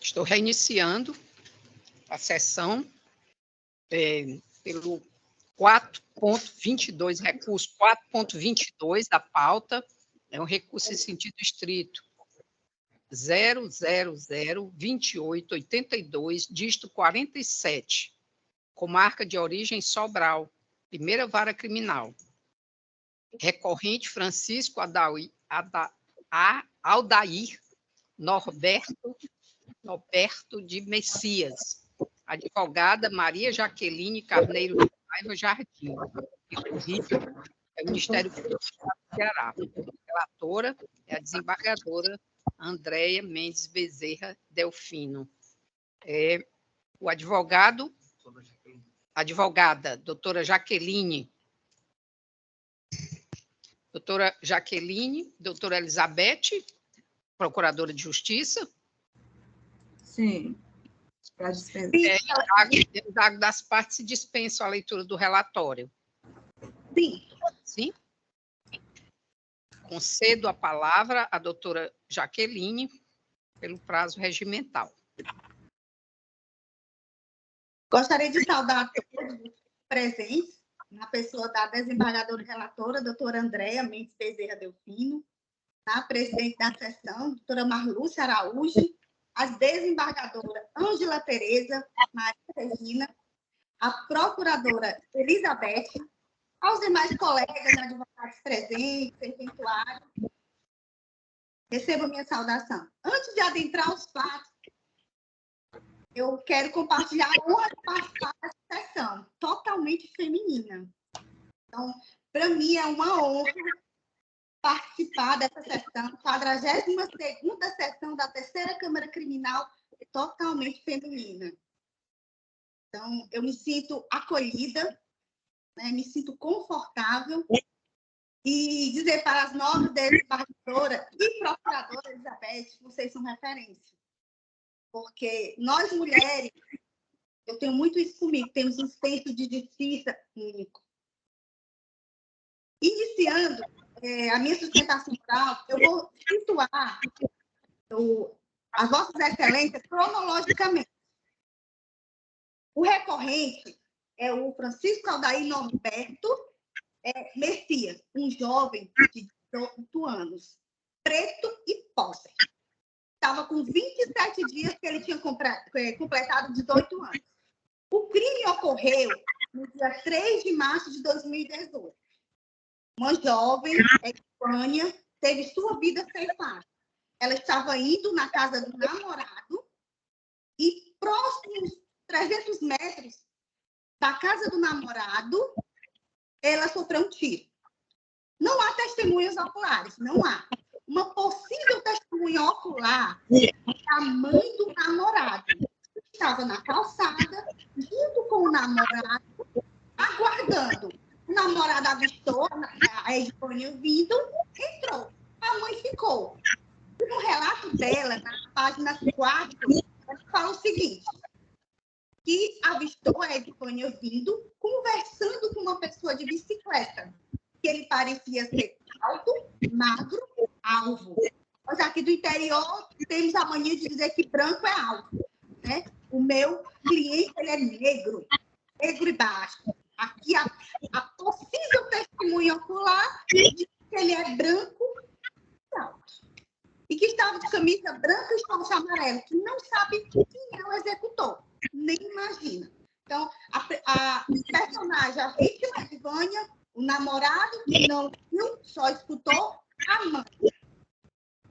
Estou reiniciando a sessão pelo 4.22, recurso 4.22 da pauta, é um recurso em sentido estrito, 0002882, dígito 47, comarca de origem Sobral, primeira vara criminal. Recorrente Francisco Aldair Norberto de Messias. Advogada Maria Jaqueline Carneiro de Paiva Jardim. É o Ministério Público do Estado do Ceará. Relatora é a desembargadora Andréia Mendes Bezerra Delfino. O advogada, doutora Jaqueline, doutora Elizabeth, procuradora de Justiça. Sim. Para dispensar. Das partes se dispensa a leitura do relatório. Sim. Sim? Concedo a palavra à doutora Jaqueline pelo prazo regimental. Gostaria de saudar todos os presentes, na pessoa da desembargadora relatora, doutora Andréia Mendes Bezerra Delfino, a presidente da sessão, doutora Marlúcia Araújo, as desembargadoras Ângela Tereza, Maria Regina, a procuradora Elizabeth, aos demais colegas advogados presentes, eventuários, recebo minha saudação. Antes de adentrar os fatos, eu quero compartilhar a honra de participar dessa sessão, totalmente feminina. Então, para mim é uma honra participar dessa sessão, 42ª sessão da Terceira Câmara Criminal, totalmente feminina. Então, eu me sinto acolhida, né, me sinto confortável, e dizer para as novas desembargadoras e procuradora Elizabeth, vocês são referência. Porque nós, mulheres, eu tenho muito isso comigo, temos um senso de justiça único. Iniciando a minha sustentação oral, eu vou situar as vossas excelências cronologicamente. O recorrente é o Francisco Aldair Norberto Messias, um jovem de 18 anos, preto e pobre. Estava com 27 dias que ele tinha completado 18 anos. O crime ocorreu no dia 3 de março de 2018. Uma jovem, Espanha, teve sua vida ceifada. Ela estava indo na casa do namorado e, próximos 300 metros da casa do namorado, ela sofreu um tiro. Não há testemunhas oculares, não há. Uma possível testemunha ocular é a mãe do namorado. Estava na calçada, junto com o namorado, aguardando. O namorado avistou a Espanha vindo, entrou. A mãe ficou. No relato dela, na página 4, ela fala o seguinte, que avistou a Espanha vindo, conversando com uma pessoa de bicicleta, que ele parecia ser alto, magro, alvo. Nós aqui do interior temos a mania de dizer que branco é alto, né? O meu cliente, ele é negro e baixo. Aqui a possível testemunha ocular diz que ele é branco e alto. E que estava de camisa branca e short amarelo, que não sabe quem é o executor, nem imagina. Então, a personagem, a Rachel Edvânia, o namorado que não viu, só escutou, a mãe,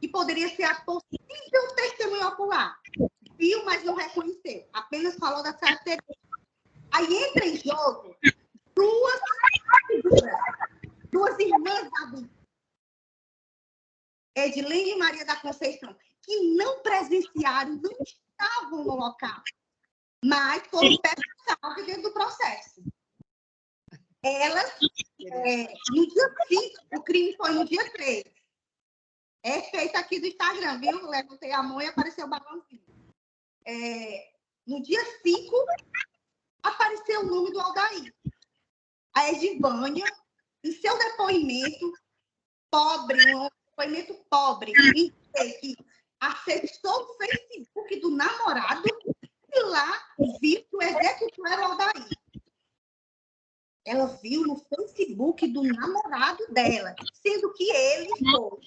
que poderia ser a possível testemunha ocular. Viu, mas não reconheceu, apenas falou da característica. Aí entra em jogo duas figuras, duas irmãs da vida, Edilene e Maria da Conceição, que não presenciaram, não estavam no local, mas foram peças-chave dentro do processo. Elas, no dia 5, o crime foi no dia 3. É feito aqui do Instagram, viu? Levantei a mão e apareceu o balãozinho. No dia 5, apareceu o nome do Aldair. A Edivânia, em seu depoimento pobre, um depoimento pobre, em que acessou o Facebook do namorado e lá viu que o executor era o Aldair. Ela viu no Facebook do namorado dela, sendo que ele foi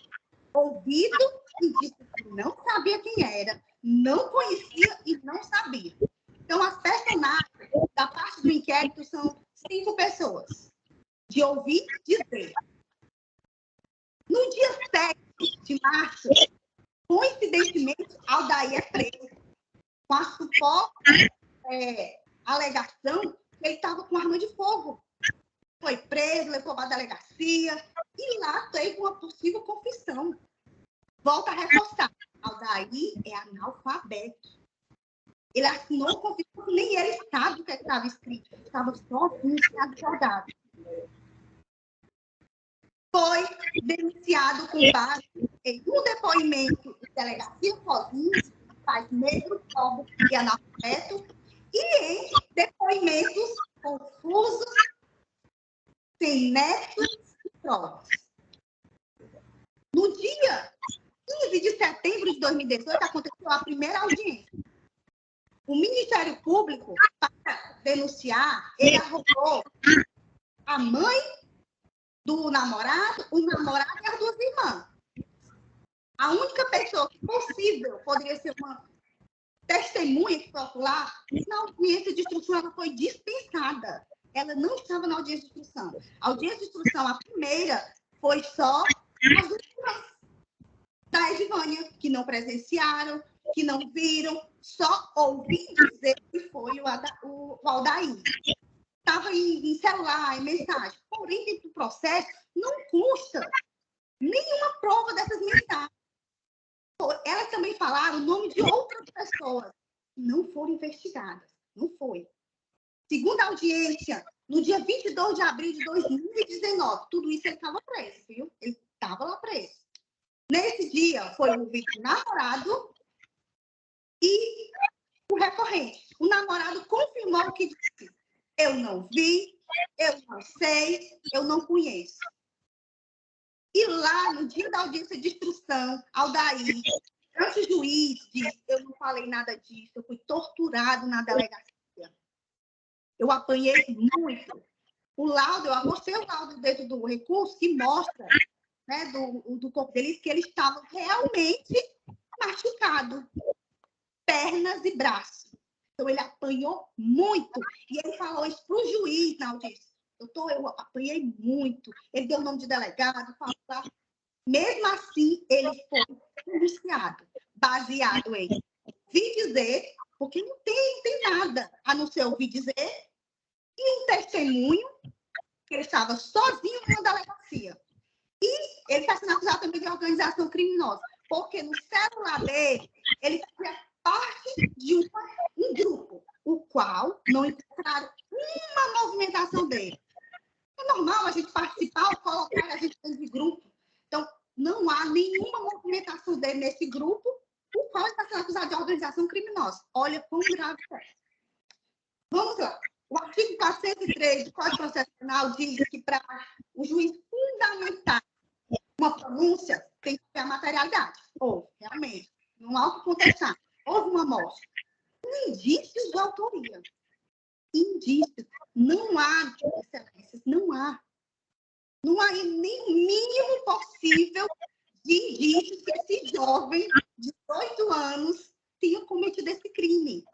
ouvido e disse que não sabia quem era, não conhecia e não sabia. Então, as personagens da parte do inquérito são 5 pessoas, de ouvir dizer. No dia 7 de março, coincidentemente, Aldair é preso, com a suposta alegação que ele estava com arma de fogo. Foi preso, levou para a delegacia e lá teve uma possível confissão. Volto a reforçar, Aldair é analfabeto. Ele assinou a confissão que nem ele sabe o que estava escrito. Estava sozinho, sem advogado. Foi denunciado com base em um depoimento de delegacia sozinho, faz negro, pobre e analfabeto, e em depoimentos confusos, sem nexos e provas. No dia 15 de setembro de 2018, aconteceu a primeira audiência. O Ministério Público, para denunciar, ele arrumou a mãe do namorado, o namorado e as 2 irmãs. A única pessoa que possível poderia ser uma testemunha que fosse lá, na audiência de instrução, ela foi dispensada. Ela não estava na audiência de instrução. A audiência de instrução, a primeira, foi só as 2 irmãs da Edivânia, que não presenciaram, que não viram, só ouvi dizer que foi o Aldair. Estava em celular, em mensagem. Porém, dentro do processo, não consta nenhuma prova dessas mensagens. Elas também falaram o nome de outras pessoas que não foram investigadas. Não foi. Segunda audiência, no dia 22 de abril de 2019, tudo isso ele estava preso, viu? Ele estava lá preso. Nesse dia, foi ouvido o namorado e o recorrente. O namorado confirmou o que disse. Eu não vi, eu não sei, eu não conheço. E lá, no dia da audiência de instrução, Aldair, antes o juiz disse, eu não falei nada disso, eu fui torturado na delegacia. Eu apanhei muito. O laudo, eu mostrei o laudo dentro do recurso que mostra, né, do corpo dele, que ele estava realmente machucado. Pernas e braços. Então, ele apanhou muito. E ele falou isso para o juiz na audiência. Doutor, eu apanhei muito. Ele deu o nome de delegado, falou. Mesmo assim, ele foi indiciado, baseado em ouvir dizer, porque não tem nada a não ser ouvir dizer, e um testemunho, que ele estava sozinho numa delegacia. E ele está sendo acusado também de organização criminosa, porque no celular dele, ele fazia parte de um grupo, o qual não encontraram uma movimentação dele. É normal a gente participar ou colocar a gente dentro de grupo. Então, não há nenhuma movimentação dele nesse grupo, o qual está sendo acusado de organização criminosa. Olha quão grave é. Vamos lá. O artigo 403 do Código de Processo Penal diz que para o juiz fundamentar uma pronúncia tem que ter a materialidade. Ou, realmente, não há o que contestar. Houve uma morte. Indícios de autoria. Indícios. Não há, excelências, não há. Não há nem o mínimo possível de indícios que esse jovem de 18 anos tenha cometido esse crime.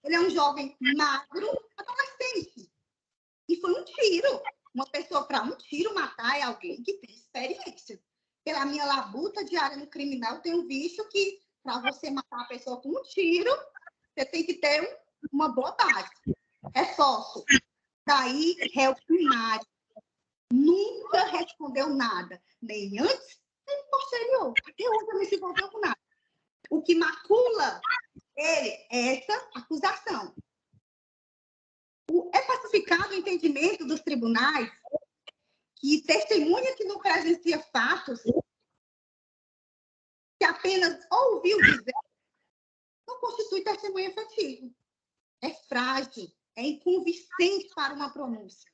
Ele é um jovem magro, adolescente. E foi um tiro. Uma pessoa, para um tiro, matar é alguém que tem experiência. Pela minha labuta diária no criminal, eu tenho visto que para você matar a pessoa com um tiro, você tem que ter uma boa base. Reforço. Daí, réu primário. Nunca respondeu nada. Nem antes, nem posterior. Até hoje não se envolveu com nada. O que macula ele é essa acusação. É pacificado o entendimento dos tribunais que testemunha que não presencia fatos, que apenas ouviu dizer, não constitui testemunha efetivo. É frágil, é inconvincente para uma pronúncia.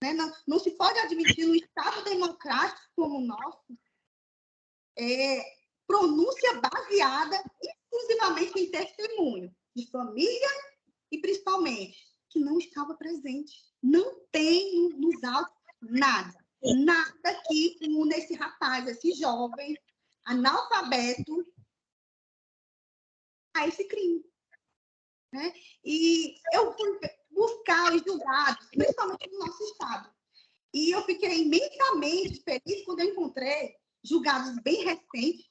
Né? Não se pode admitir no Estado democrático como o nosso pronúncia baseada exclusivamente em testemunho de família e, principalmente, que não estava presente. Não tem nos autos nada que una esse rapaz, esse jovem, analfabeto, a esse crime. Né? E eu fui buscar os julgados, principalmente no nosso estado. E eu fiquei imensamente feliz quando eu encontrei julgados bem recentes,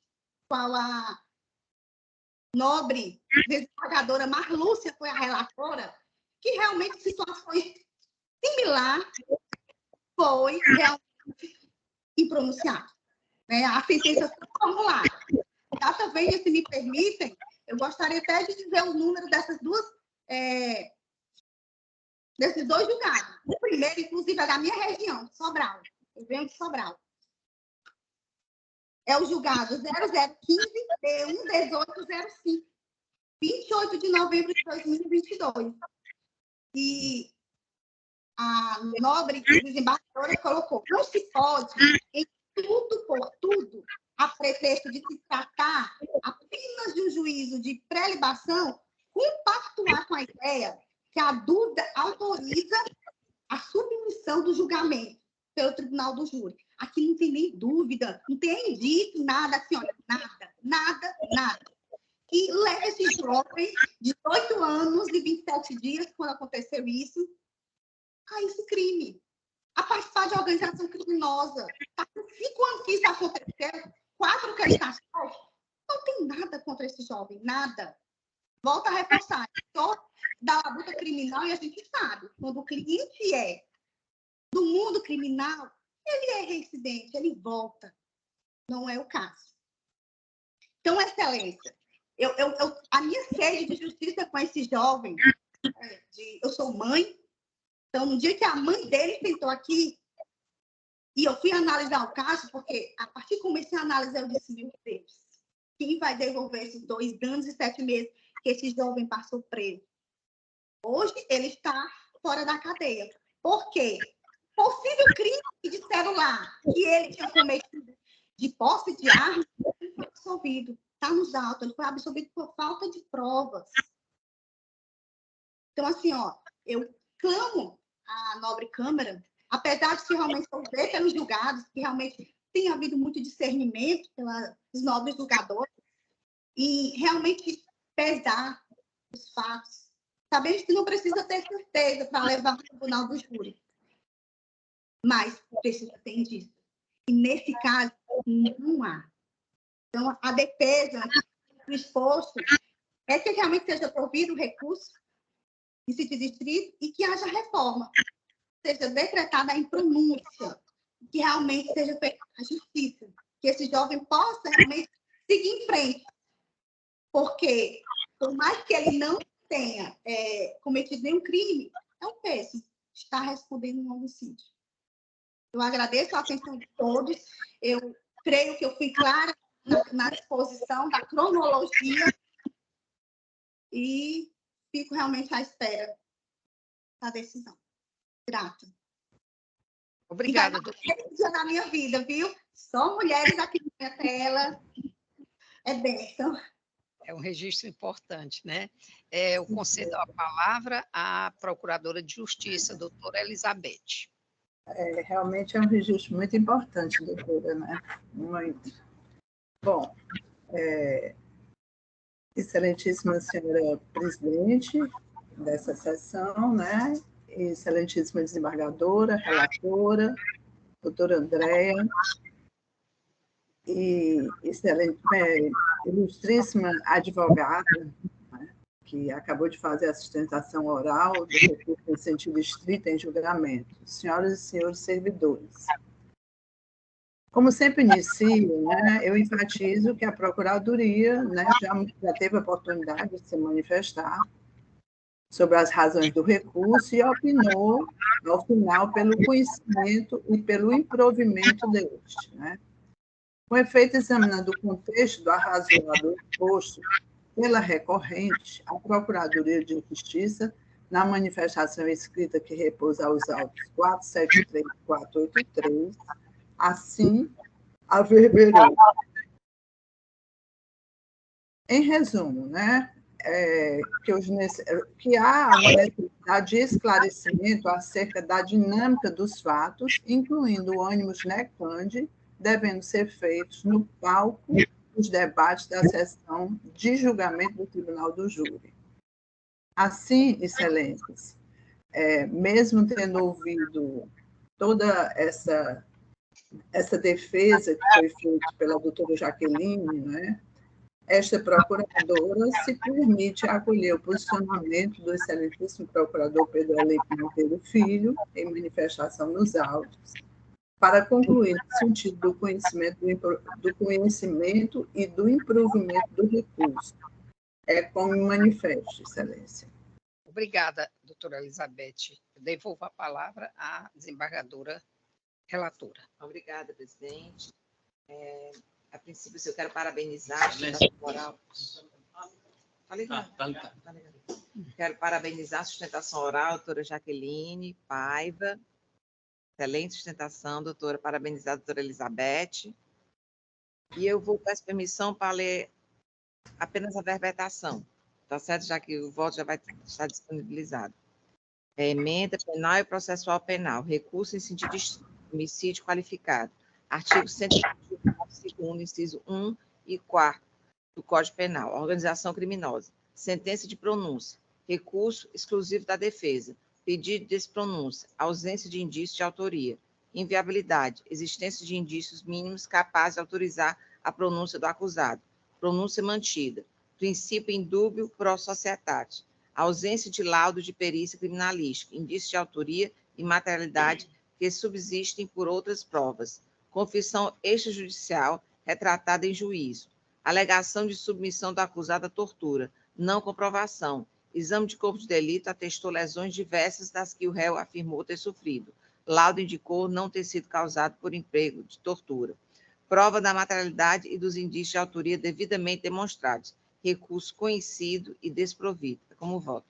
qual a nobre desembargadora Marlúcia foi a relatora, que realmente situações similares foi realmente impronunciada. Né? A sentença foi formulada. Data vez, se me permitem, eu gostaria até de dizer o número desses dois julgados. O primeiro, inclusive, é da minha região, de Sobral. Eu venho de Sobral. É o julgado 0015-B1-1805, 28 de novembro de 2022. E a nobre desembargadora colocou: não se pode, em tudo por tudo, a pretexto de se tratar apenas de um juízo de pré-libação, compactuar com a ideia que a dúvida autoriza a submissão do julgamento pelo tribunal do júri. Aqui não tem nem dúvida, não tem indício, nada, assim, olha, nada. E leva esse jovem de 18 anos e 27 dias, quando aconteceu isso, a esse crime, a participar de organização criminosa. Está com 5 anos que isso aconteceu, 4 que ele está solto. Não tem nada contra esse jovem, nada. Volta a reforçar, só da labuta criminal, e a gente sabe, quando o cliente é do mundo criminal, ele é reincidente, ele volta. Não é o caso. Então, excelência, a minha sede de justiça com esse jovem, eu sou mãe, então, no dia que a mãe dele sentou aqui, e eu fui analisar o caso, porque a partir que comecei a analisar, eu disse: meu Deus, quem vai devolver esses 2 anos e 7 meses que esse jovem passou preso? Hoje, ele está fora da cadeia. Por quê? Possível crime que disseram lá que ele tinha cometido de posse de arma, ele foi absolvido. Está nos autos, ele foi absolvido por falta de provas. Então, assim, eu clamo à nobre Câmara, apesar de que realmente eu ver pelos julgados, que realmente tem havido muito discernimento pelos nobres julgadores, e realmente pesar os fatos. Sabemos que não precisa ter certeza para levar para o tribunal do júri, mas precisa ter indício. E, nesse caso, não há. Então, a defesa, o esforço, é que realmente seja provido o recurso em sítio distrito e que haja reforma, seja decretada a impronúncia, que realmente seja feita a justiça, que esse jovem possa realmente seguir em frente. Porque, por mais que ele não tenha cometido nenhum crime, é um péssimo, está respondendo um homicídio. Eu agradeço a atenção de todos. Eu creio que eu fui clara na exposição da cronologia e fico realmente à espera da decisão. Grata. Obrigada, doutora. Dia da minha vida, viu? Só mulheres aqui na minha tela. É bênção. É um registro importante, né? Eu concedo a palavra à Procuradora de Justiça, doutora Elizabeth. Realmente é um registro muito importante, doutora, né? Muito. Bom, excelentíssima senhora presidente dessa sessão, né? Excelentíssima desembargadora, relatora, doutora Andréa, e ilustríssima advogada, né, que acabou de fazer a sustentação oral do recurso em sentido estrito em julgamento, senhoras e senhores servidores. Como sempre inicio, né, eu enfatizo que a Procuradoria, né, já teve a oportunidade de se manifestar sobre as razões do recurso e opinou, ao final, pelo conhecimento e pelo improvimento deste, né? Com efeito, examinando o contexto do arrazoado exposto pela recorrente, a Procuradoria de Justiça, na manifestação escrita que repousa aos autos 473 e 483, assim averberou Em resumo, né, que há uma necessidade de esclarecimento acerca da dinâmica dos fatos, incluindo o ânimos necandi, devendo ser feitos no palco dos debates da sessão de julgamento do Tribunal do Júri. Assim, excelências, mesmo tendo ouvido toda essa defesa que foi feita pela doutora Jaqueline, né, esta procuradora se permite acolher o posicionamento do excelentíssimo procurador Pedro Alepe Monteiro Filho, em manifestação nos autos, para concluir no sentido do conhecimento e do improvimento do recurso. É como manifesto, excelência. Obrigada, doutora Elizabeth. Eu devolvo a palavra à desembargadora relatora. Obrigada, presidente. A princípio, eu quero parabenizar a sustentação oral. Quero parabenizar a sustentação oral, doutora Jaqueline Paiva. Excelente sustentação, doutora. Parabenizar a doutora Elizabeth. E eu vou peço permissão para ler apenas a verbetação, tá certo? Já que o voto já vai estar disponibilizado. Emenda penal e processual penal. Recurso em sentido de homicídio qualificado. Artigo 129, inciso 1 e 4 do Código Penal. Organização criminosa. Sentença de pronúncia. Recurso exclusivo da defesa. Pedido de despronúncia. Ausência de indício de autoria. Inviabilidade. Existência de indícios mínimos capazes de autorizar a pronúncia do acusado. Pronúncia mantida. Princípio indúbio pro societate. Ausência de laudo de perícia criminalística. Indício de autoria e materialidade que subsistem por outras provas. Confissão extrajudicial retratada em juízo. Alegação de submissão do acusado à tortura. Não comprovação. Exame de corpo de delito atestou lesões diversas das que o réu afirmou ter sofrido. Laudo indicou não ter sido causado por emprego de tortura. Prova da materialidade e dos indícios de autoria devidamente demonstrados. Recurso conhecido e desprovido. Como voto?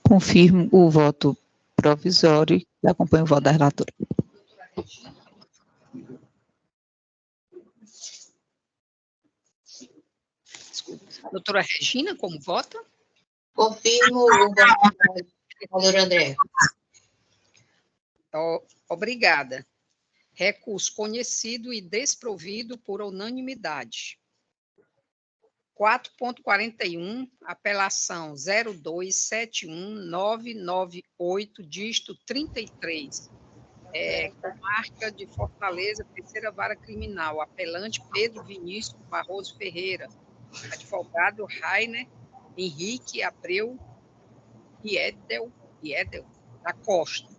Confirmo o voto provisório e acompanho o voto da relatora. Doutora Regina, como vota? Confirmo o voto da senadora André. Obrigada. Recurso conhecido e desprovido por unanimidade. 4.41, apelação 0271998, dígito 33, comarca de Fortaleza, terceira vara criminal, apelante Pedro Vinícius Barroso Ferreira, advogado Rainer Henrique Abreu Iedel da Costa,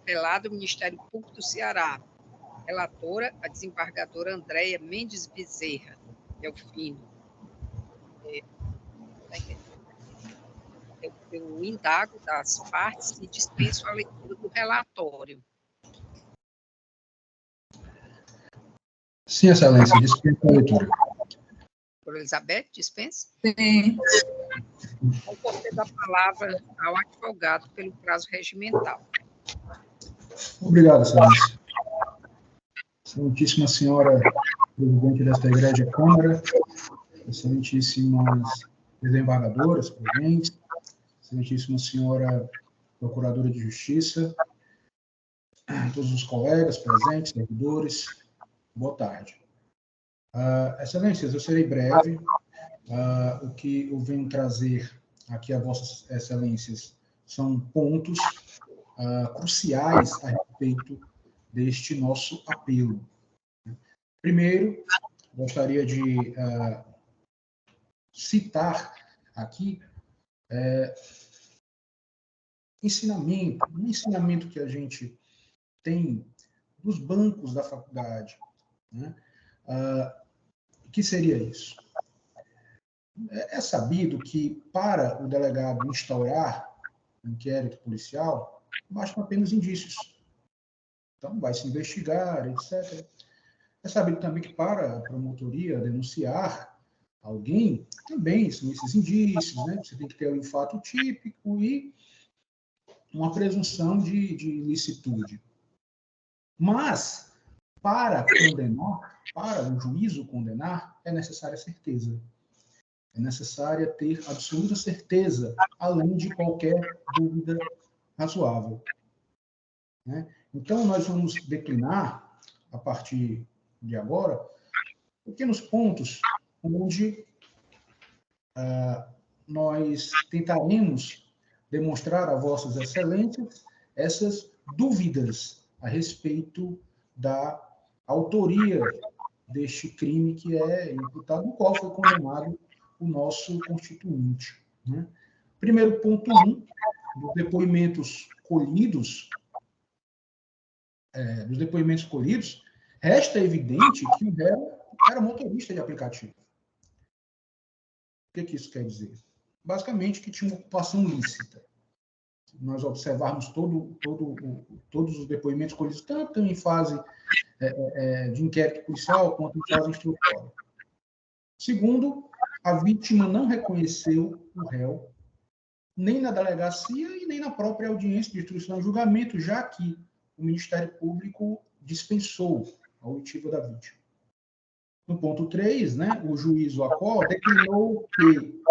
apelado Ministério Público do Ceará, relatora a desembargadora Andréia Mendes Bezerra, Delfino. Eu indago das partes e dispenso a leitura do relatório. Sim, excelência, dispenso a leitura. Doutora Elizabeth, dispensa? Sim. Vou conceder a palavra ao advogado pelo prazo regimental. Obrigado, excelência. Excelentíssima senhora presidente desta Egrégia Câmara, excelentíssimas desembargadoras presentes, excelentíssima senhora procuradora de Justiça, todos os colegas presentes, servidores, boa tarde. Excelências, eu serei breve. O que eu venho trazer aqui a vossas excelências são pontos cruciais a respeito deste nosso apelo. Primeiro, gostaria de citar aqui um ensinamento que a gente tem dos bancos da faculdade, né? Que seria isso? É sabido que, para o delegado instaurar um inquérito policial, bastam apenas indícios. Então, vai se investigar, etc. É sabido também que, para a promotoria denunciar alguém, também são esses indícios, né? Você tem que ter um fato típico e uma presunção de ilicitude. Mas, para condenar, para o juízo condenar, é necessária certeza. É necessária ter absoluta certeza, além de qualquer dúvida razoável. Né? Então, nós vamos declinar, a partir de agora, pequenos pontos onde nós tentaremos demonstrar a vossas excelências essas dúvidas a respeito da autoria deste crime que é imputado, no qual foi condenado o nosso constituinte. Né? Primeiro ponto 1, dos depoimentos colhidos, resta evidente que o réu era motorista de aplicativo. O que isso quer dizer? Basicamente, que tinha uma ocupação lícita. Se nós observarmos todos os depoimentos colhidos, tanto em fase de inquérito policial quanto em fase instrutória. Segundo, a vítima não reconheceu o réu nem na delegacia e nem na própria audiência de instrução e julgamento, já que o Ministério Público dispensou a oitiva da vítima. No ponto 3, né, o juiz Acó declinou que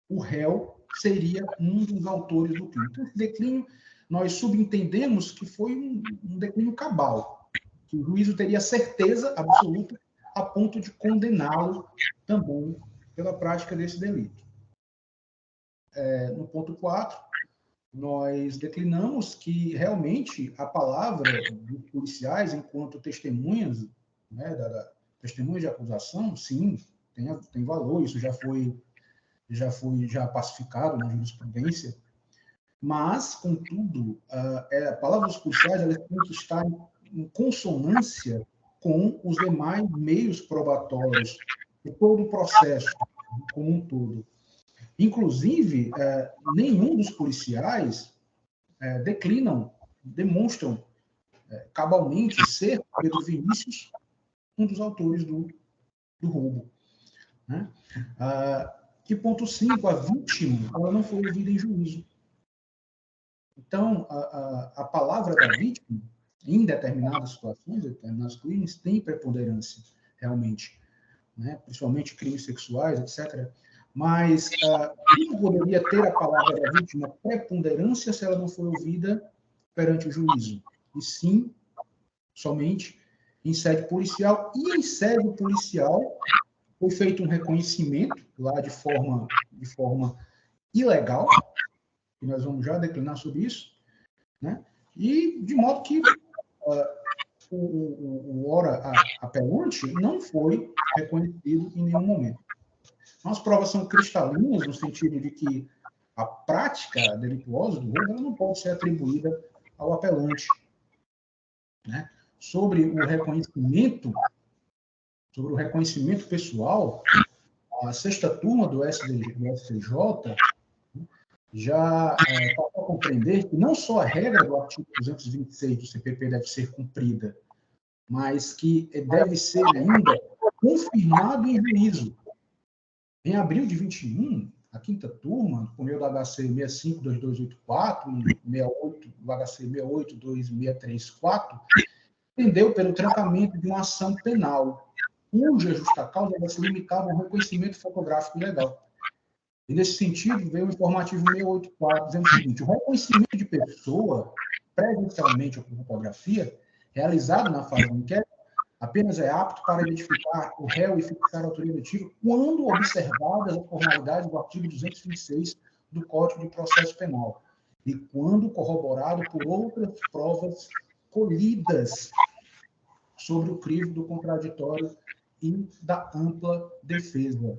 o réu seria um dos autores do crime. Então, esse declínio, nós subentendemos que foi um declínio cabal, que o juízo teria certeza absoluta a ponto de condená-lo também pela prática desse delito. No ponto 4, nós declinamos que realmente a palavra dos policiais, enquanto testemunhas, né, testemunhas de acusação, sim, tem valor, isso já foi pacificado na jurisprudência, mas, contudo, a palavra dos policiais ela tem que estar em consonância com os demais meios probatórios de todo o processo, como um todo. Inclusive, nenhum dos policiais demonstram cabalmente ser Pedro Vinícius um dos autores do roubo. Né? E ponto 5, a vítima ela não foi ouvida em juízo. Então, a palavra da vítima, em determinadas situações, em determinados crimes, tem preponderância, realmente. Né? Principalmente crimes sexuais, etc. Mas não poderia ter a palavra da vítima preponderância se ela não for ouvida perante o juízo. E sim, somente em sede policial. E em sede policial foi feito um reconhecimento lá de forma ilegal, que nós vamos já declinar sobre isso, né? E de modo que o ora apelante não foi reconhecido em nenhum momento. Então, as provas são cristalinas no sentido de que a prática delituosa do roubo não pode ser atribuída ao apelante. Né? Sobre o reconhecimento pessoal, a sexta turma do STJ já passou a compreender que não só a regra do artigo 226 do CPP deve ser cumprida, mas que deve ser ainda confirmado em juízo. Em abril de 21, a quinta turma, por meio do HC 652284 e 68, do HC 682634, entendeu pelo trancamento de uma ação penal, cuja justa causa se limitava ao reconhecimento fotográfico ilegal. E, nesse sentido, veio o informativo 684, dizendo o seguinte: o reconhecimento de pessoa, presencialmente ou por fotografia, realizado na fase do inquérito, apenas é apto para identificar o réu e fixar a autoria detiva quando observadas as formalidades do artigo 226 do Código de Processo Penal e quando corroborado por outras provas colhidas sobre o crivo do contraditório e da ampla defesa.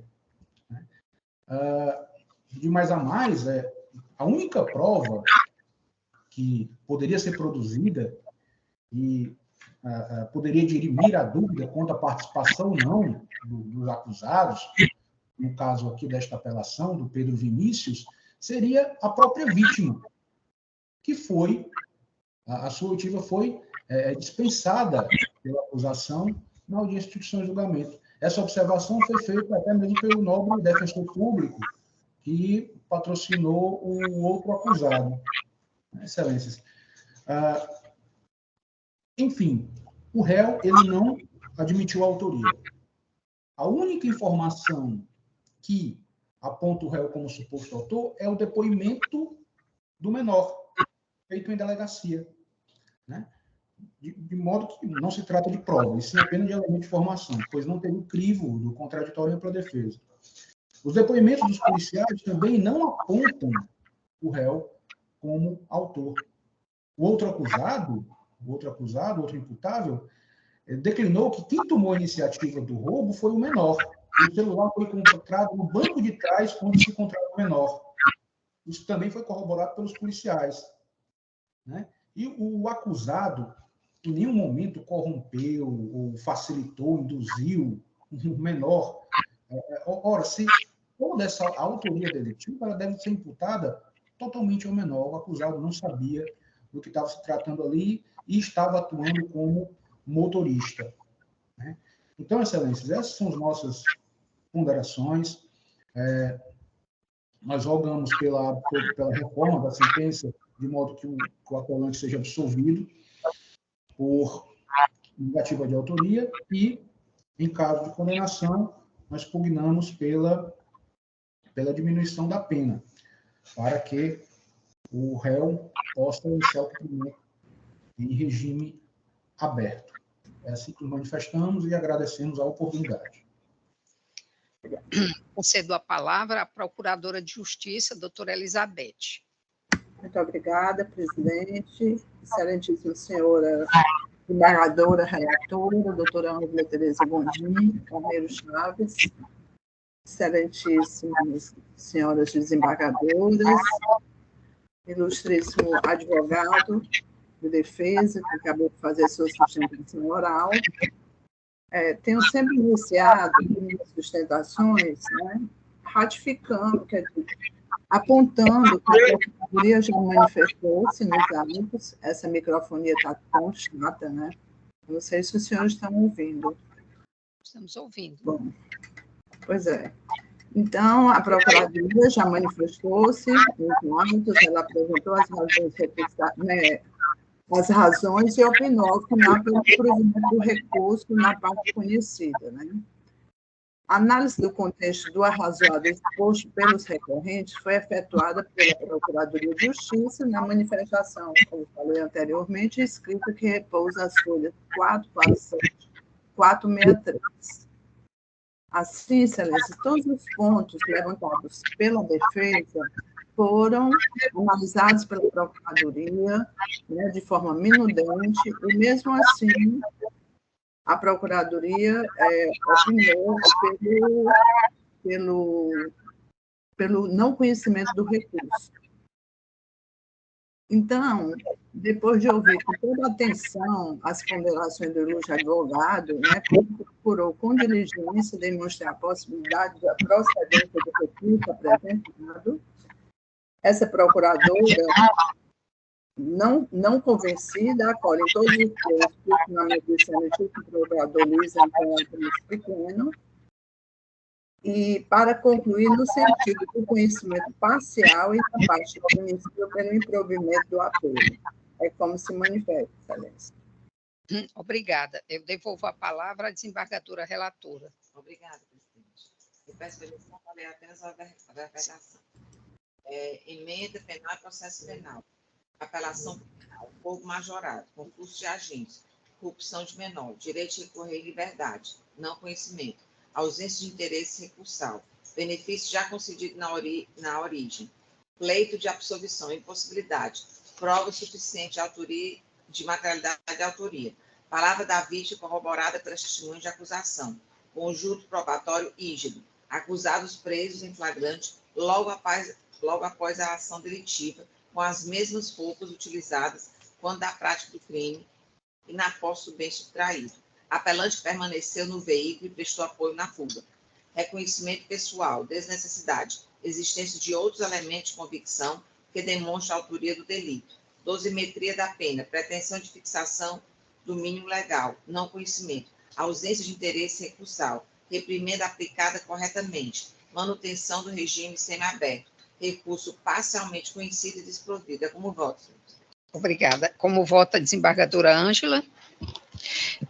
De mais a mais, a única prova que poderia ser produzida e poderia dirimir a dúvida quanto à participação ou não dos acusados, no caso aqui desta apelação do Pedro Vinícius, seria a própria vítima, que a sua oitiva foi dispensada pela acusação na audiência de instrução e julgamento. Essa observação foi feita até mesmo pelo nobre defensor público, que patrocinou o outro acusado. Excelências. Enfim, o réu ele não admitiu a autoria. A única informação que aponta o réu como suposto autor é o depoimento do menor, feito em delegacia, né? De modo que não se trata de prova, e sim apenas de elemento de informação, pois não teve o crivo do contraditório para a defesa. Os depoimentos dos policiais também não apontam o réu como autor. O outro imputável, declinou que quem tomou a iniciativa do roubo foi o menor. O celular foi encontrado no banco de trás, onde se encontrava o menor. Isso também foi corroborado pelos policiais, né? E o acusado, em nenhum momento, corrompeu, ou facilitou, induziu o menor. Ora, se toda essa autoria delitiva, ela deve ser imputada totalmente ao menor. O acusado não sabia do que estava se tratando ali e estava atuando como motorista, né? Então, excelências, essas são as nossas ponderações. Nós rogamos pela reforma da sentença, de modo que o apelante seja absolvido por negativa de autoria e, em caso de condenação, nós pugnamos pela diminuição da pena, para que o réu possa iniciar o cumprimento em regime aberto. É assim que nos manifestamos e agradecemos a oportunidade. Concedo a palavra à Procuradora de Justiça, doutora Elizabeth. Muito obrigada, presidente. Excelentíssima senhora desembargadora, relatora, doutora Ângela Tereza Gondim, Carneiro Chaves, excelentíssimas senhoras desembargadoras, ilustríssimo advogado de defesa, que acabou de fazer sua sustentação oral. Tenho sempre iniciado minhas sustentações, né, ratificando, apontando que a Procuradoria já manifestou-se nos autos. Essa microfonia está tão chata, né? Não sei se os senhores estão ouvindo. Estamos ouvindo. Bom, pois é. Então, a Procuradoria já manifestou-se nos autos, ela apresentou as razões e opinou que não há provimento do recurso na parte conhecida, né? A análise do contexto do arrazoado exposto pelos recorrentes foi efetuada pela Procuradoria de Justiça na manifestação, como falei anteriormente, escrita que repousa as folhas 447, 463. Assim, excelência, todos os pontos levantados pela defesa foram analisados pela Procuradoria, né, de forma minudente, e mesmo assim a Procuradoria opinou pelo não conhecimento do recurso. Então, depois de ouvir com toda atenção as ponderações do ilustre advogado, né, procurou com diligência demonstrar a possibilidade da procedência do recurso apresentado. Essa procuradora, não convencida, acolhe em todos os termos o funcionamento do excelentíssimo procurador Luiz Antônio Pequeno, e para concluir no sentido do conhecimento parcial e da parte cognitiva pelo improvimento do apoio. É como se manifesta, excelência. Obrigada. Eu devolvo a palavra à desembargadora relatora. Obrigada, presidente. Eu peço para eles não ler apenas a verbação. Emenda penal e processo penal. Apelação penal, fogo majorado, concurso de agentes, corrupção de menor, direito de recorrer em liberdade, não conhecimento, ausência de interesse recursal, benefício já concedido na origem, pleito de absolvição, impossibilidade, prova suficiente de autoria, de materialidade de autoria, palavra da vítima corroborada pelas testemunhas de acusação, conjunto probatório rígido, acusados presos em flagrante logo após a ação delitiva, com as mesmas roupas utilizadas quando da prática do crime e na posse do bem subtraído. Apelante que permaneceu no veículo e prestou apoio na fuga. Reconhecimento pessoal, desnecessidade, existência de outros elementos de convicção que demonstram a autoria do delito. Dosimetria da pena, pretensão de fixação do mínimo legal, não conhecimento, ausência de interesse recursal, reprimenda aplicada corretamente, manutenção do regime semiaberto, recurso parcialmente conhecido e desprovido. É como voto, senhor. Obrigada. Como vota a desembargadora Ângela?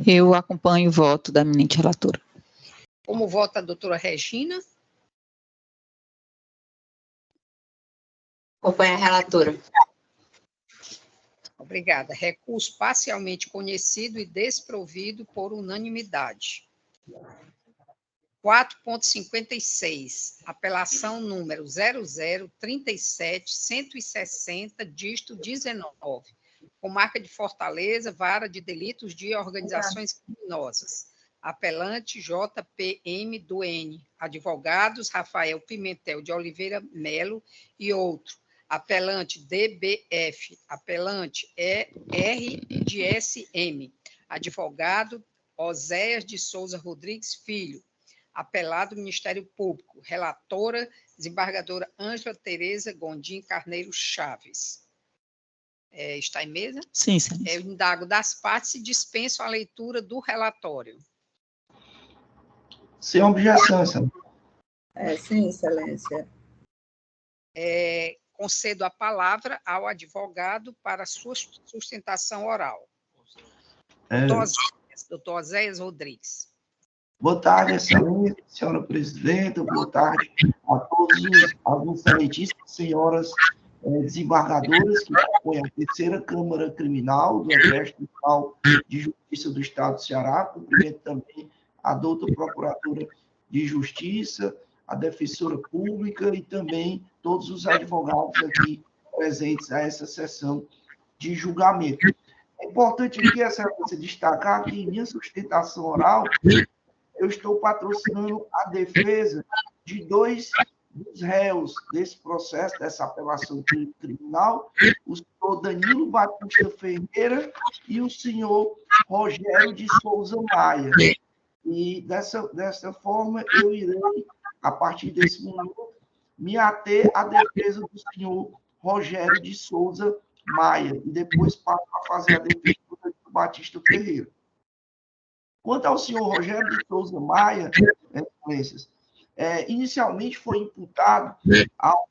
Eu acompanho o voto da eminente relatora. Como vota a doutora Regina? Acompanho a relatora. Obrigada. Recurso parcialmente conhecido e desprovido por unanimidade. 4.56. Apelação número 0037.160, dígito 19. Comarca de Fortaleza, Vara de Delitos de Organizações Criminosas. Apelante JPM do N. Advogados Rafael Pimentel de Oliveira Melo e outro. Apelante DBF. Apelante R de SM. Advogado Oséias de Souza Rodrigues Filho. Apelado Ministério Público. Relatora, desembargadora Ângela Tereza Gondim Carneiro Chaves. Está em mesa? Sim, excelência. Eu indago das partes e dispenso a leitura do relatório. Sem objeção, excelência. Sim, excelência. Concedo a palavra ao advogado para sua sustentação oral. Doutor Oséias Rodrigues. Boa tarde, excelência, senhora presidenta, boa tarde a todos as excelentíssimas senhoras desembargadoras que compõem a terceira Câmara Criminal do Exército Municipal de Justiça do Estado do Ceará. Cumprimento também a doutora Procuradora de Justiça, a defensora pública e também todos os advogados aqui presentes a essa sessão de julgamento. É importante aqui, excelência, destacar que em minha sustentação oral, eu estou patrocinando a defesa de dois dos réus desse processo, dessa apelação criminal, o senhor Danilo Batista Ferreira e o senhor Rogério de Souza Maia. E dessa forma, eu irei, a partir desse momento, me ater à defesa do senhor Rogério de Souza Maia, e depois passo a fazer a defesa do Danilo Batista Ferreira. Quanto ao senhor Rogério de Souza Maia, excelências, inicialmente foi imputado ao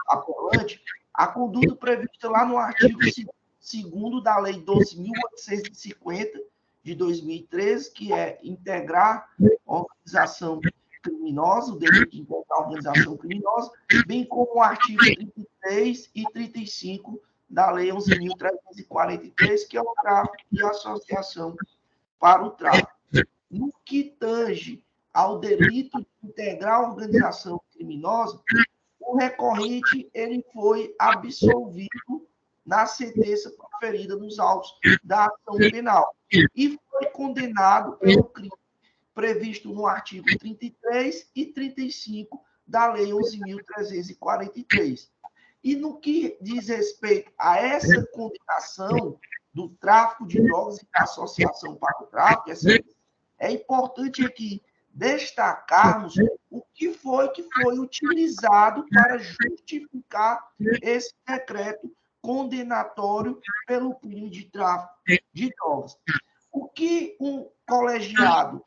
apelante a conduta prevista lá no artigo 2º da Lei 12.850, de 2013, que é integrar organização criminosa, o delito de integrar organização criminosa, bem como o artigo 33 e 35 da Lei 11.343, que é o tráfico e associação para o tráfico. No que tange ao delito de integrar a organização criminosa, o recorrente ele foi absolvido na sentença proferida nos autos da ação penal e foi condenado pelo crime previsto no artigo 33 e 35 da Lei 11.343. E no que diz respeito a essa condenação do tráfico de drogas e da associação para o tráfico, é importante aqui destacarmos o que foi utilizado para justificar esse decreto condenatório pelo crime de tráfico de drogas. O que o colegiado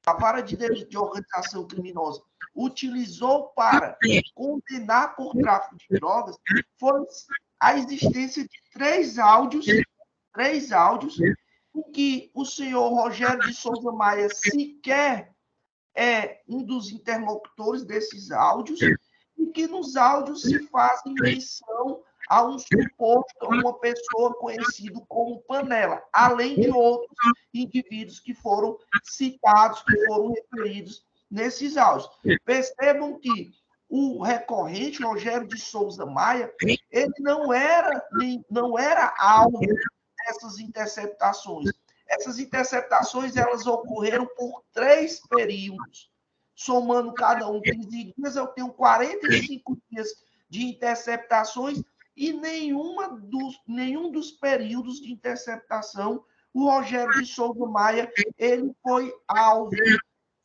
da Vara de Delito de Organização Criminosa utilizou para condenar por tráfico de drogas foi a existência de três áudios em que o senhor Rogério de Souza Maia sequer é um dos interlocutores desses áudios, e que nos áudios se fazem menção a um suposto, a uma pessoa conhecida como Panela, além de outros indivíduos que foram citados, que foram referidos nesses áudios. Percebam que o recorrente, Rogério de Souza Maia, ele não era alvo dessas interceptações. Essas interceptações, elas ocorreram por 3 períodos. Somando cada um 15 dias, eu tenho 45 dias de interceptações e nenhum dos períodos de interceptação, o Rogério de Souza Maia, ele foi alvo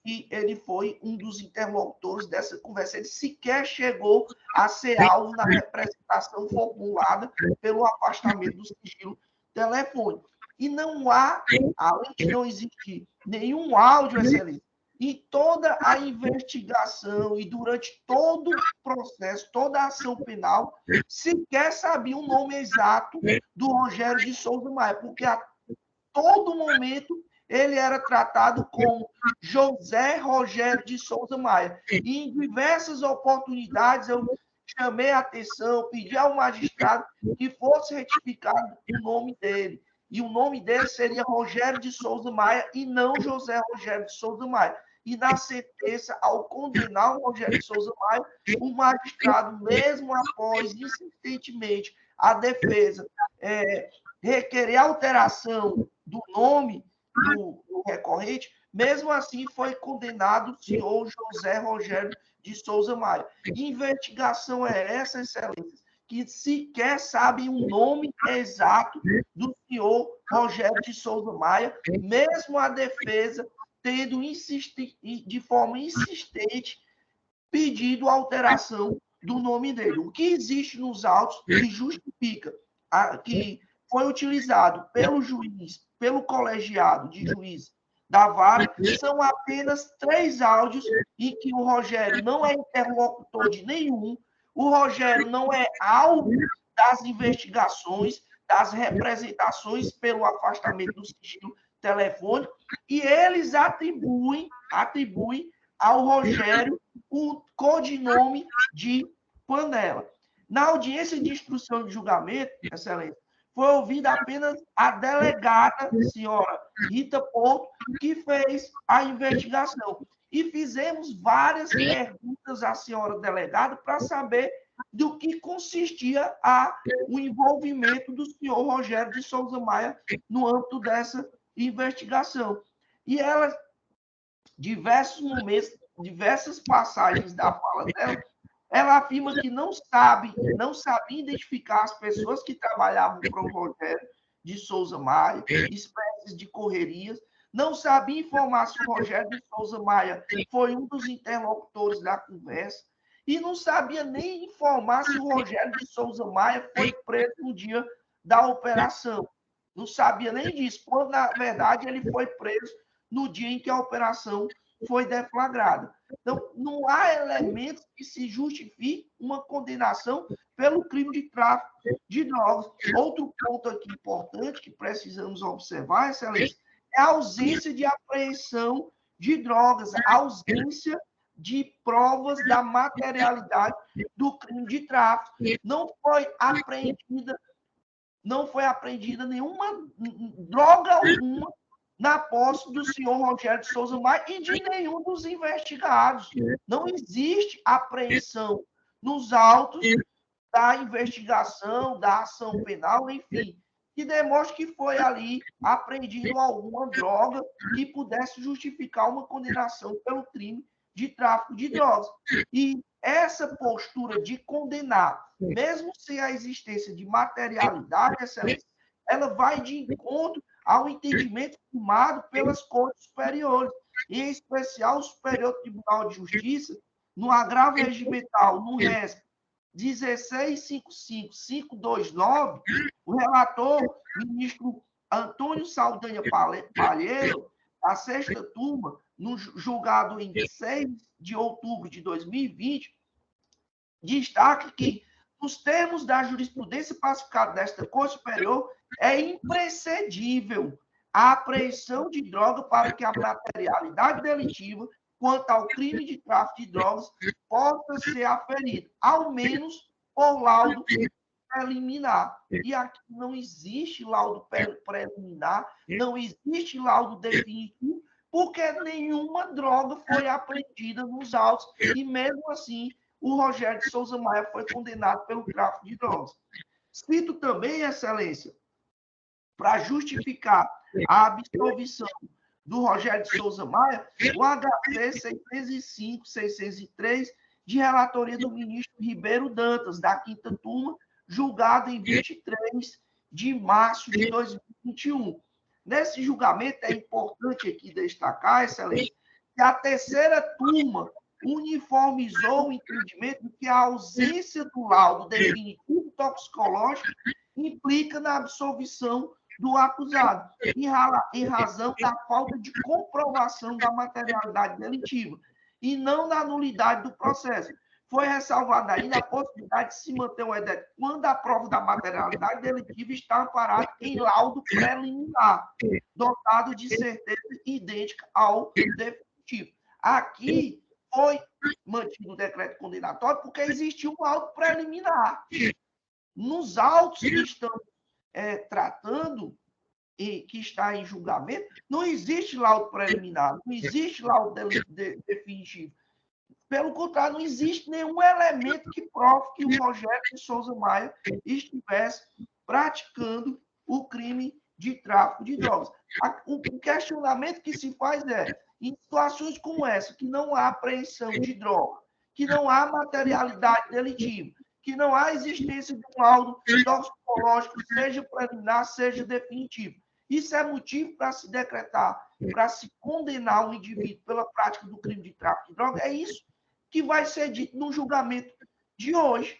e ele foi um dos interlocutores dessa conversa. Ele sequer chegou a ser alvo na representação formulada pelo afastamento do sigilo telefônico. E não há, além de não existir nenhum áudio, excelência, em toda a investigação e durante todo o processo, toda a ação penal, sequer sabia o nome exato do Rogério de Souza Maia, porque todo momento ele era tratado como José Rogério de Souza Maia. E em diversas oportunidades eu chamei a atenção, pedi ao magistrado que fosse retificado o nome dele. E o nome dele seria Rogério de Souza Maia e não José Rogério de Souza Maia. E na sentença, ao condenar o Rogério de Souza Maia, o magistrado, mesmo após insistentemente a defesa requerer alteração do nome do recorrente, mesmo assim foi condenado o senhor José Rogério de Souza Maia. Que investigação é essa, excelência, que sequer sabem o nome exato do senhor Rogério de Souza Maia, mesmo a defesa tendo de forma insistente pedido a alteração do nome dele. O que existe nos autos que justifica que foi utilizado pelo juiz, pelo colegiado de juiz da vara, são apenas 3 áudios em que o Rogério não é interlocutor de nenhum, o Rogério não é alvo das investigações, das representações pelo afastamento do sigilo telefônico, e eles atribuem ao Rogério o codinome de Panela. Na audiência de instrução de julgamento, excelência, foi ouvida apenas a delegada, senhora Rita Porto, que fez a investigação. E fizemos várias perguntas à senhora delegada para saber do que consistia o envolvimento do senhor Rogério de Souza Maia no âmbito dessa investigação. E ela, diversos momentos, diversas passagens da fala dela, ela afirma que não sabia identificar as pessoas que trabalhavam para o Rogério de Souza Maia, espécies de correrias, não sabia informar se o Rogério de Souza Maia foi um dos interlocutores da conversa, e não sabia nem informar se o Rogério de Souza Maia foi preso no dia da operação. Não sabia nem disso, quando, na verdade, ele foi preso no dia em que a operação foi deflagrada. Então, não há elementos que se justifiquem uma condenação pelo crime de tráfico de drogas. Outro ponto aqui importante que precisamos observar, excelência, é a ausência de apreensão de drogas, a ausência de provas da materialidade do crime de tráfico. Não foi apreendida nenhuma droga alguma na posse do senhor Rogério de Souza Maia e de nenhum dos investigados. Não existe apreensão nos autos da investigação, da ação penal, enfim, que demonstre que foi ali apreendido alguma droga que pudesse justificar uma condenação pelo crime de tráfico de drogas. E essa postura de condenar, mesmo sem a existência de materialidade, excelência, ela vai de encontro ao entendimento firmado pelas cortes superiores, e em especial o Superior Tribunal de Justiça, no agravo regimental, no RESP 1655529, o relator, ministro Antônio Saldanha Palheiro, da 6ª turma, no julgado em 6 de outubro de 2020, destaca que, nos termos da jurisprudência pacificada desta Corte Superior, é imprescindível a apreensão de droga para que a materialidade delitiva quanto ao crime de tráfico de drogas possa ser aferida, ao menos por laudo preliminar. E aqui não existe laudo preliminar, não existe laudo definitivo, porque nenhuma droga foi apreendida nos autos, e mesmo assim o Rogério de Souza Maia foi condenado pelo tráfico de drogas. Cito também, excelência, para justificar a absolvição do Rogério de Souza Maia, o HC 605-603, de relatoria do ministro Ribeiro Dantas, da 5ª turma, julgado em 23 de março de 2021. Nesse julgamento, é importante aqui destacar, excelência, que a 3ª turma uniformizou o entendimento de que a ausência do laudo definitivo toxicológico implica na absolvição do acusado, em razão da falta de comprovação da materialidade delitiva, e não na nulidade do processo. foi ressalvada ainda a possibilidade de se manter o EDEC quando a prova da materialidade delitiva está amparada em laudo preliminar, dotado de certeza idêntica ao definitivo. Aqui foi mantido o decreto condenatório porque existiu um laudo preliminar. Nos autos que estamos tratando, e que está em julgamento, não existe laudo preliminar, não existe laudo definitivo. Pelo contrário, não existe nenhum elemento que prove que o Rogério de Souza Maia estivesse praticando o crime de tráfico de drogas. O questionamento que se faz é, em situações como essa, que não há apreensão de droga, que não há materialidade delitiva, que não há existência de um laudo toxicológico, seja preliminar, seja definitivo. Isso é motivo para se decretar, para se condenar um indivíduo pela prática do crime de tráfico de droga. É isso que vai ser dito no julgamento de hoje.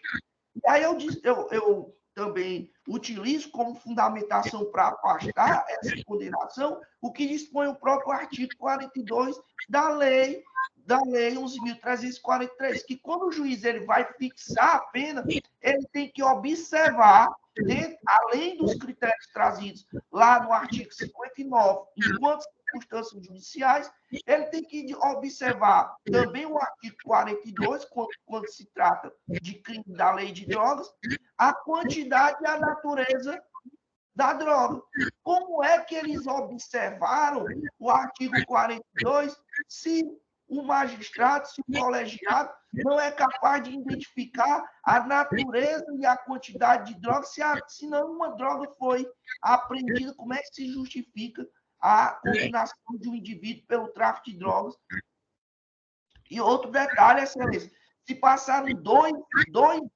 E aí eu também utilizo como fundamentação para afastar essa condenação o que dispõe o próprio artigo 42 da Lei 11.343, que quando o juiz ele vai fixar a pena, ele tem que observar, além dos critérios trazidos lá no artigo 59, enquanto circunstâncias judiciais, ele tem que observar também o artigo 42, quando se trata de crime da lei de drogas, a quantidade e a natureza da droga. Como é que eles observaram o artigo 42 se o magistrado, se o colegiado não é capaz de identificar a natureza e a quantidade de droga, se não uma droga foi apreendida, como é que se justifica a condenação de um indivíduo pelo tráfico de drogas? E outro detalhe, excelência, se passaram dois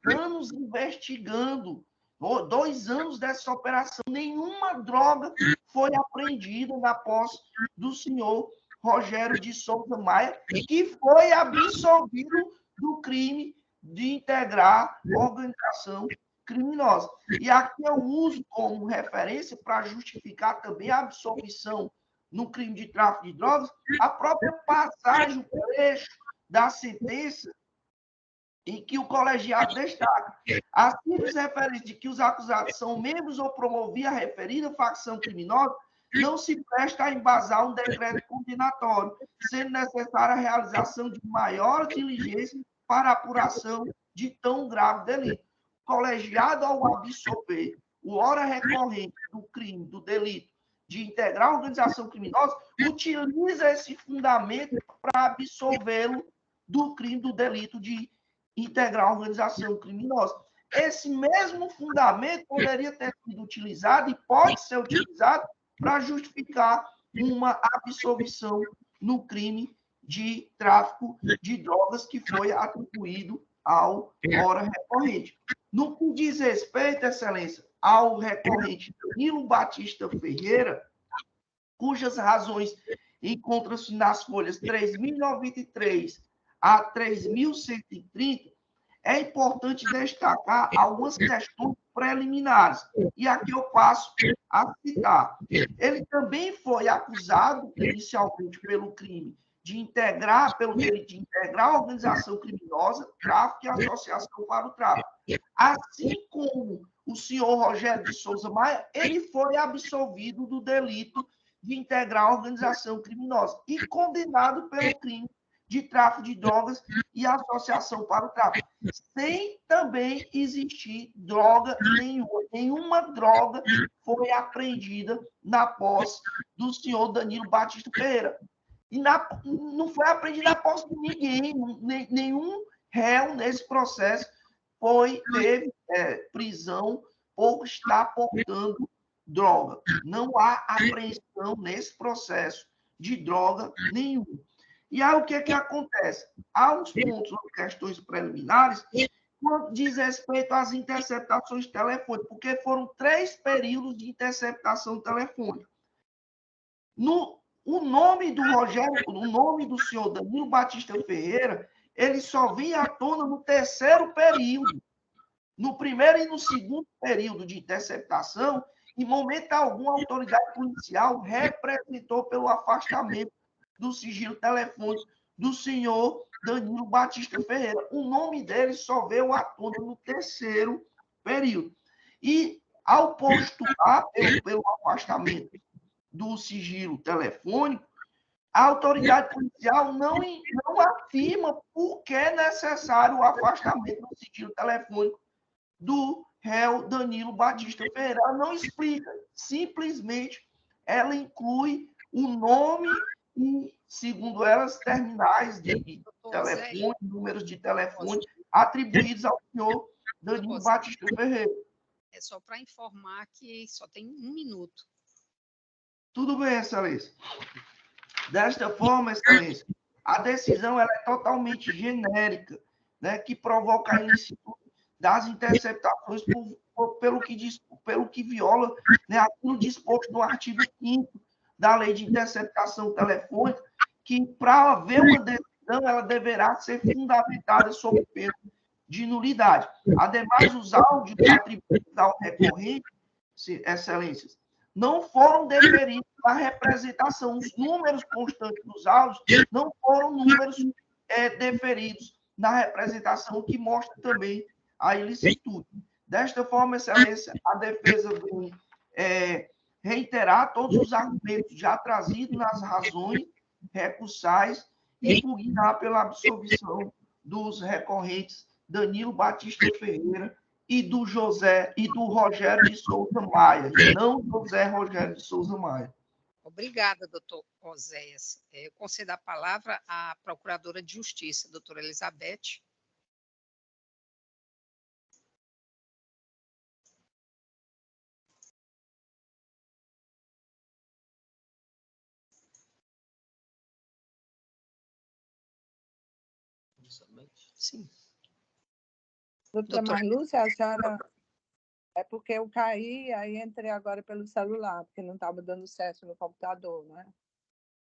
anos investigando, 2 anos dessa operação, nenhuma droga foi apreendida na posse do senhor Rogério de Souza Maia, que foi absolvido do crime de integrar organização criminosa. E aqui eu uso como referência para justificar também a absolvição no crime de tráfico de drogas, a própria passagem, o trecho da sentença em que o colegiado destaca a simples referência de que os acusados são membros ou promoviam a referida facção criminosa não se presta a embasar um decreto condenatório, sendo necessária a realização de maior diligência para a apuração de tão grave delito. O colegiado, ao absolver o ora recorrente do crime, do delito de integrar a organização criminosa, utiliza esse fundamento para absolvê-lo do crime, do delito de integrar a organização criminosa. Esse mesmo fundamento poderia ter sido utilizado e pode ser utilizado para justificar uma absolvição no crime de tráfico de drogas que foi atribuído ao ora recorrente. No que diz respeito, excelência, ao recorrente Danilo Batista Ferreira, cujas razões encontram-se nas folhas 3.093 a 3.130, é importante destacar algumas questões preliminares. E aqui eu passo a citar. Ele também foi acusado, inicialmente, pelo crime pelo delito de integrar a organização criminosa, tráfico e associação para o tráfico. Assim como o senhor Rogério de Souza Maia, ele foi absolvido do delito de integrar a organização criminosa e condenado pelo crime de tráfico de drogas e associação para o tráfico, sem também existir droga nenhuma. Nenhuma droga foi apreendida na posse do senhor Danilo Batista Ferreira. E não foi apreendida na posse de ninguém, nenhum réu nesse processo teve prisão por estar portando droga. Não há apreensão nesse processo de droga nenhuma. E aí o que acontece? Há uns pontos, questões preliminares, quando diz respeito às interceptações telefônicas, porque foram 3 períodos de interceptação telefônica. O nome do Rogério, o nome do senhor Danilo Batista Ferreira, ele só vinha à tona no 3º período. No primeiro e no segundo período de interceptação, em momento algum, a autoridade policial representou pelo afastamento do sigilo telefônico do senhor Danilo Batista Ferreira. O nome dele só veio à tona no terceiro período. E, ao postular pelo afastamento do sigilo telefônico, a autoridade policial não afirma por que é necessário o afastamento do sigilo telefônico do réu Danilo Batista Ferreira. Ela não explica, simplesmente ela inclui o nome e, segundo elas, terminais de telefone, números de telefone atribuídos ao senhor Danilo Batista Ferreira. É só para informar que só tem 1 minuto. Tudo bem, Excelência. Desta forma, Excelência, a decisão ela é totalmente genérica, né, que provoca a ilicitude das interceptações pelo que viola, né, aquilo disposto no artigo 5º da Lei de Interceptação Telefônica, que para haver uma decisão ela deverá ser fundamentada sob pena de nulidade. Ademais, os áudios atribuídos ao recorrente, Excelências, não foram deferidos na representação. Os números constantes dos áudios não foram números deferidos na representação, que mostra também a ilicitude. Desta forma, Excelência, a defesa vem reiterar todos os argumentos já trazidos nas razões recursais e impugnar pela absolvição dos recorrentes Danilo Batista Ferreira e do Rogério de Souza Maia, não José Rogério de Souza Maia. Obrigada, doutor Oséias. Eu concedo a palavra à Procuradora de Justiça, doutora Elizabeth. Sim. Doutora Marlúcia, a senhora... É porque eu caí, aí entrei agora pelo celular, porque não estava dando certo no computador, né?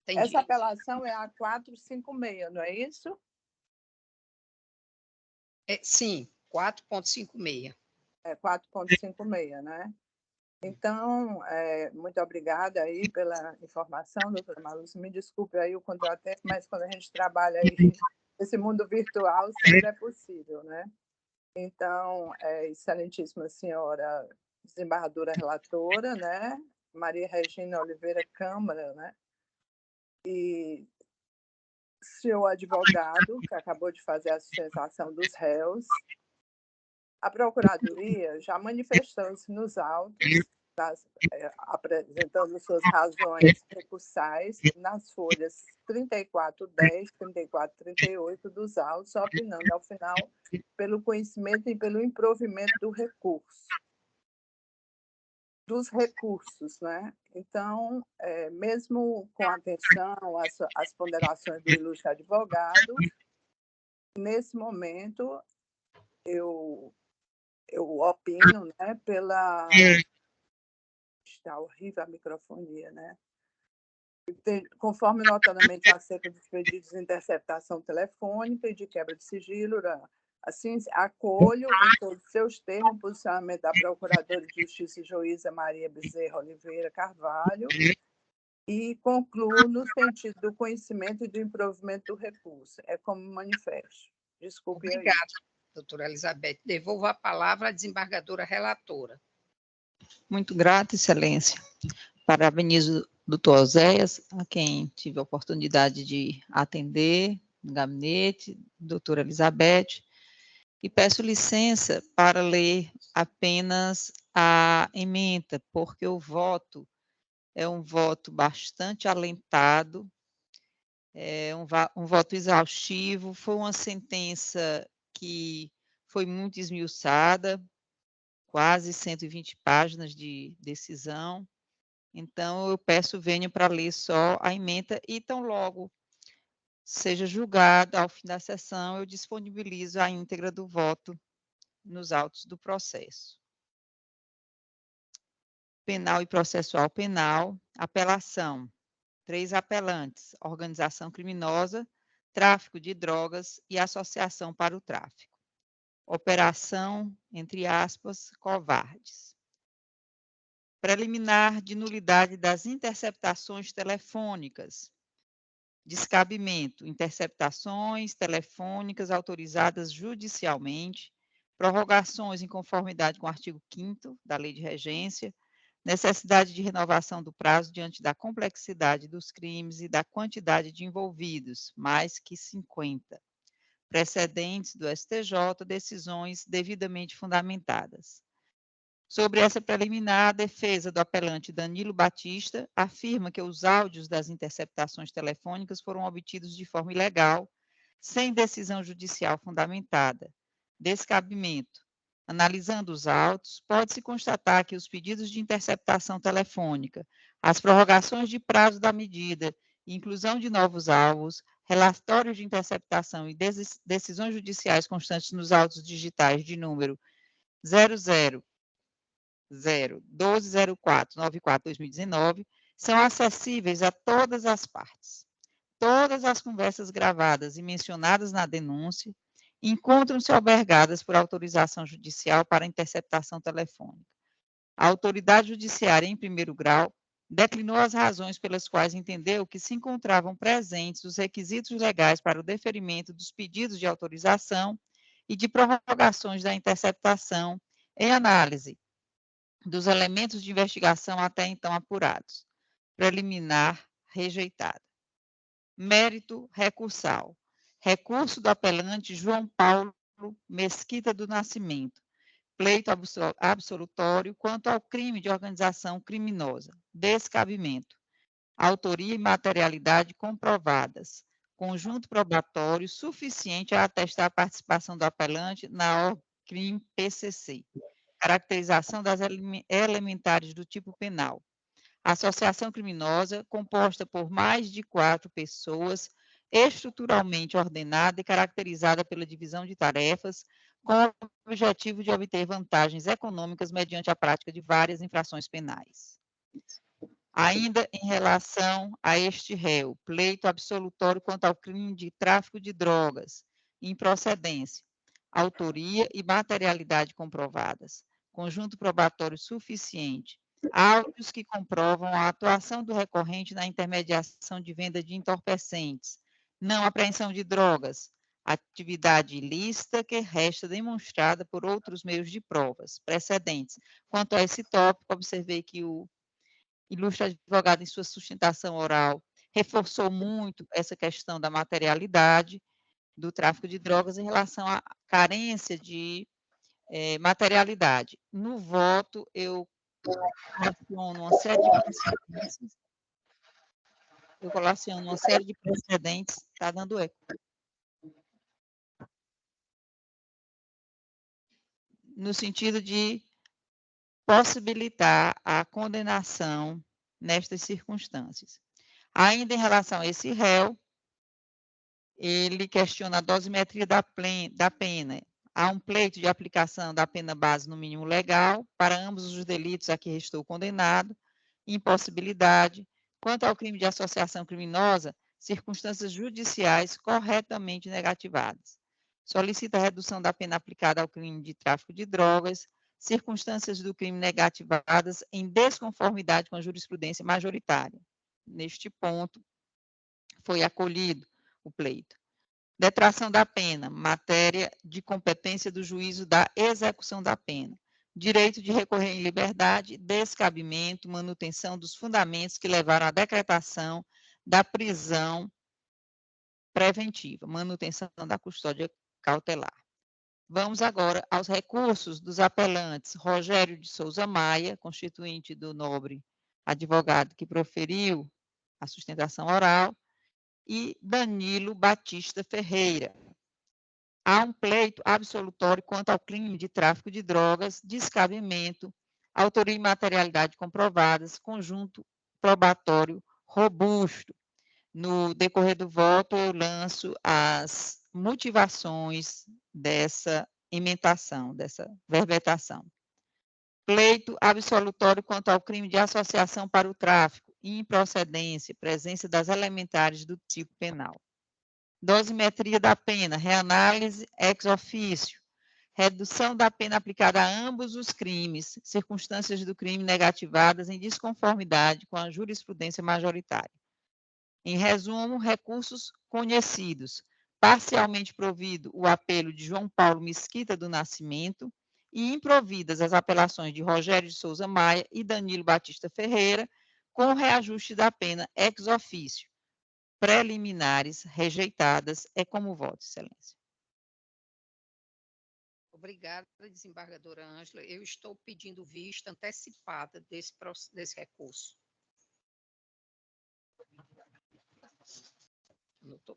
Entendi. Essa apelação é a 456, não é isso? Sim, 4.56. É 4.56, né? Então, muito obrigada aí pela informação, doutora Marlúcia. Me desculpe aí o contratempo, mas quando a gente trabalha aí nesse mundo virtual, sempre é possível, né? Então, excelentíssima senhora desembargadora relatora, né? Maria Regina Oliveira Câmara, né? E senhor advogado, que acabou de fazer a sustentação dos réus. A Procuradoria já manifestou-se nos autos, apresentando suas razões recursais nas folhas 3410, 3438 dos autos, opinando, ao final, pelo conhecimento e pelo improvimento do recurso, dos recursos, né? Então, mesmo com atenção às ponderações do ilustre advogado, nesse momento, eu opino, né, pela... Está horrível a microfonia, né? Conforme notadamente acerca dos pedidos de interceptação telefônica e de quebra de sigilo, assim, acolho em todos os seus termos o posicionamento da Procuradora de Justiça e Juíza Maria Bezerra Oliveira Carvalho e concluo no sentido do conhecimento e do improvimento do recurso. É como manifesto. Desculpe. Obrigada, doutora Elizabeth. Devolvo a palavra à desembargadora relatora. Muito grata, excelência. Parabenizo o doutor Oséias, a quem tive a oportunidade de atender no gabinete, doutora Elizabeth, e peço licença para ler apenas a ementa, porque o voto é um voto bastante alentado, é um voto exaustivo, foi uma sentença que foi muito esmiuçada, quase 120 páginas de decisão. Então, eu venho para ler só a ementa e, tão logo seja julgado, ao fim da sessão, eu disponibilizo a íntegra do voto nos autos do processo. Penal e processual penal, apelação. 3 apelantes, organização criminosa, tráfico de drogas e associação para o tráfico. Operação, entre aspas, covardes. Preliminar de nulidade das interceptações telefônicas. Descabimento, interceptações telefônicas autorizadas judicialmente, prorrogações em conformidade com o artigo 5º da Lei de Regência, necessidade de renovação do prazo diante da complexidade dos crimes e da quantidade de envolvidos, mais que 50. Precedentes do STJ, decisões devidamente fundamentadas. Sobre essa preliminar, a defesa do apelante Danilo Batista afirma que os áudios das interceptações telefônicas foram obtidos de forma ilegal, sem decisão judicial fundamentada. Descabimento. Analisando os autos, pode-se constatar que os pedidos de interceptação telefônica, as prorrogações de prazo da medida, inclusão de novos alvos, relatórios de interceptação e decisões judiciais constantes nos autos digitais de número 00/1204/94/2019 são acessíveis a todas as partes. Todas as conversas gravadas e mencionadas na denúncia encontram-se albergadas por autorização judicial para interceptação telefônica. A autoridade judiciária, em primeiro grau, declinou as razões pelas quais entendeu que se encontravam presentes os requisitos legais para o deferimento dos pedidos de autorização e de prorrogações da interceptação, em análise dos elementos de investigação até então apurados. Preliminar rejeitada. Mérito recursal. Recurso do apelante João Paulo Mesquita do Nascimento. Pleito absolutório quanto ao crime de organização criminosa. Descabimento. Autoria e materialidade comprovadas. Conjunto probatório suficiente a atestar a participação do apelante na crime PCC. Caracterização das elementares do tipo penal. Associação criminosa composta por mais de 4 pessoas, estruturalmente ordenada e caracterizada pela divisão de tarefas, com o objetivo de obter vantagens econômicas mediante a prática de várias infrações penais. Ainda em relação a este réu, pleito absolutório quanto ao crime de tráfico de drogas, improcedência, autoria e materialidade comprovadas, conjunto probatório suficiente, autos que comprovam a atuação do recorrente na intermediação de venda de entorpecentes, não apreensão de drogas, atividade ilícita que resta demonstrada por outros meios de provas, precedentes. Quanto a esse tópico, observei que o ilustre advogado, em sua sustentação oral, reforçou muito essa questão da materialidade do tráfico de drogas em relação à carência de materialidade. No voto, eu relaciono uma série de precedentes. Está dando eco. No sentido de possibilitar a condenação nestas circunstâncias. Ainda em relação a esse réu, ele questiona a dosimetria da pena. Há um pleito de aplicação da pena base no mínimo legal para ambos os delitos a que restou condenado, impossibilidade. Quanto ao crime de associação criminosa, circunstâncias judiciais corretamente negativadas. Solicita a redução da pena aplicada ao crime de tráfico de drogas, circunstâncias do crime negativadas em desconformidade com a jurisprudência majoritária. Neste ponto, foi acolhido o pleito. Detração da pena, matéria de competência do juízo da execução da pena. Direito de recorrer em liberdade, descabimento, manutenção dos fundamentos que levaram à decretação da prisão preventiva, manutenção da custódia cautelar. Vamos agora aos recursos dos apelantes Rogério de Souza Maia, constituinte do nobre advogado que proferiu a sustentação oral, e Danilo Batista Ferreira. Há um pleito absolutório quanto ao crime de tráfico de drogas, descabimento, autoria e materialidade comprovadas, conjunto probatório robusto. No decorrer do voto, eu lanço as motivações dessa ementação, dessa verbetação. Pleito absolutório quanto ao crime de associação para o tráfico, improcedência, presença das elementares do tipo penal. Dosimetria da pena, reanálise ex officio, redução da pena aplicada a ambos os crimes, circunstâncias do crime negativadas em desconformidade com a jurisprudência majoritária. Em resumo, recursos conhecidos. Parcialmente provido o apelo de João Paulo Mesquita do Nascimento e improvidas as apelações de Rogério de Souza Maia e Danilo Batista Ferreira, com o reajuste da pena ex officio. Preliminares rejeitadas. É como voto, Excelência. Obrigada, desembargadora Ângela. Eu estou pedindo vista antecipada desse recurso. Anotou?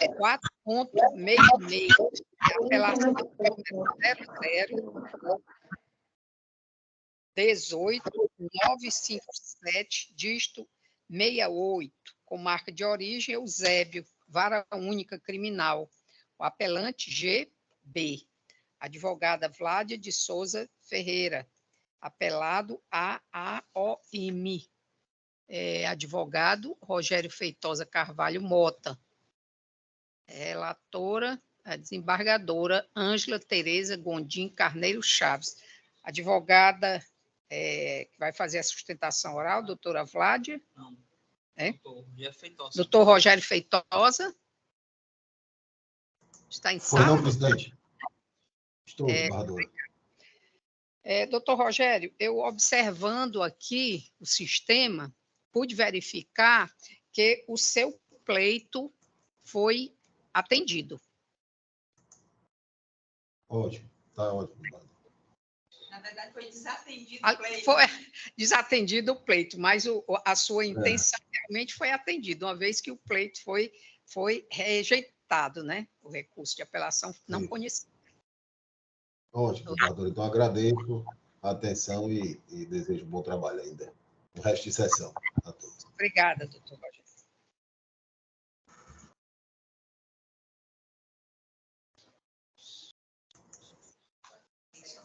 O 4.66, apelação número 0018957, dígito 68, com marca de origem Eusébio, vara única criminal. O apelante GB. Advogada Vládia de Souza Ferreira. Apelado AAOM. Advogado Rogério Feitosa Carvalho Mota. Relatora, a desembargadora Ângela Tereza Gondim Carneiro Chaves. Advogada que vai fazer a sustentação oral, doutora Vládia? Não. Doutor Rogério Feitosa? Está em sala? Foi não, presidente. Estou, desembargadora. Doutor Rogério, eu observando aqui o sistema, pude verificar que o seu pleito foi atendido. Ótimo, está ótimo. Na verdade, foi desatendido o pleito. Foi desatendido o pleito, mas a sua intenção realmente foi atendida, uma vez que o pleito foi rejeitado, né? O recurso de apelação não conhecido. Ótimo, desembargadora. Então, agradeço a atenção e desejo um bom trabalho ainda. O resto de sessão a todos. Obrigada, doutor Rogério.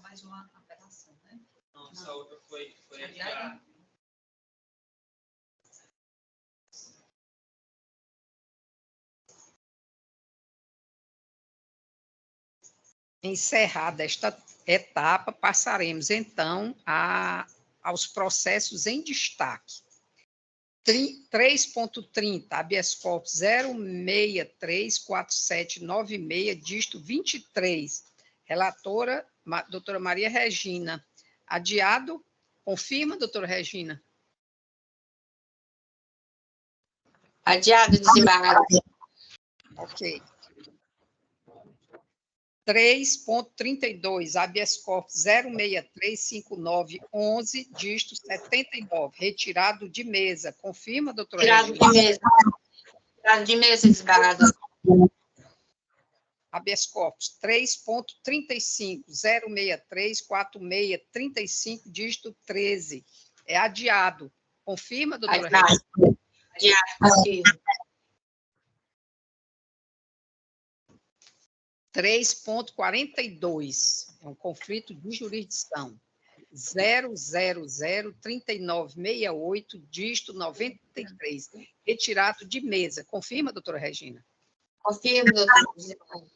Mais uma apelação, né? Não, essa outra foi adiada. Encerrada esta etapa, passaremos, então, aos processos em destaque. 3.30, habeas corpus 0634796, dígito 23. Relatora, doutora Maria Regina. Adiado. Confirma, doutora Regina? Adiado, desembargador. Ok. 3.32, habeas corpus 0635911, dígito 79, retirado de mesa. Confirma, doutora Regina? Retirado de mesa. Retirado de mesa, desembargador. Habeas corpus 3.35, 0634635, dígito 13. É adiado. Confirma, doutora Regina? Adiado, confirmo. 3.42, é um conflito de jurisdição. 0003968, dígito 93, retirado de mesa. Confirma, doutora Regina? Confirmo, doutora.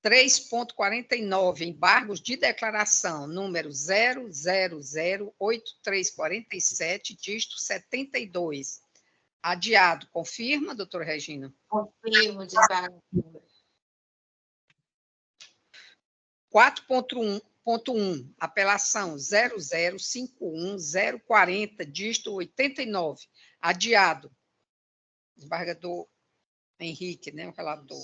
3.49, embargos de declaração, número 0008347, dígito 72. Adiado. Confirma, doutora Regina? Confirmo, desembargador. 4.1, apelação 0051040, dígito 89. Adiado. Desembargador Henrique, né, o relator.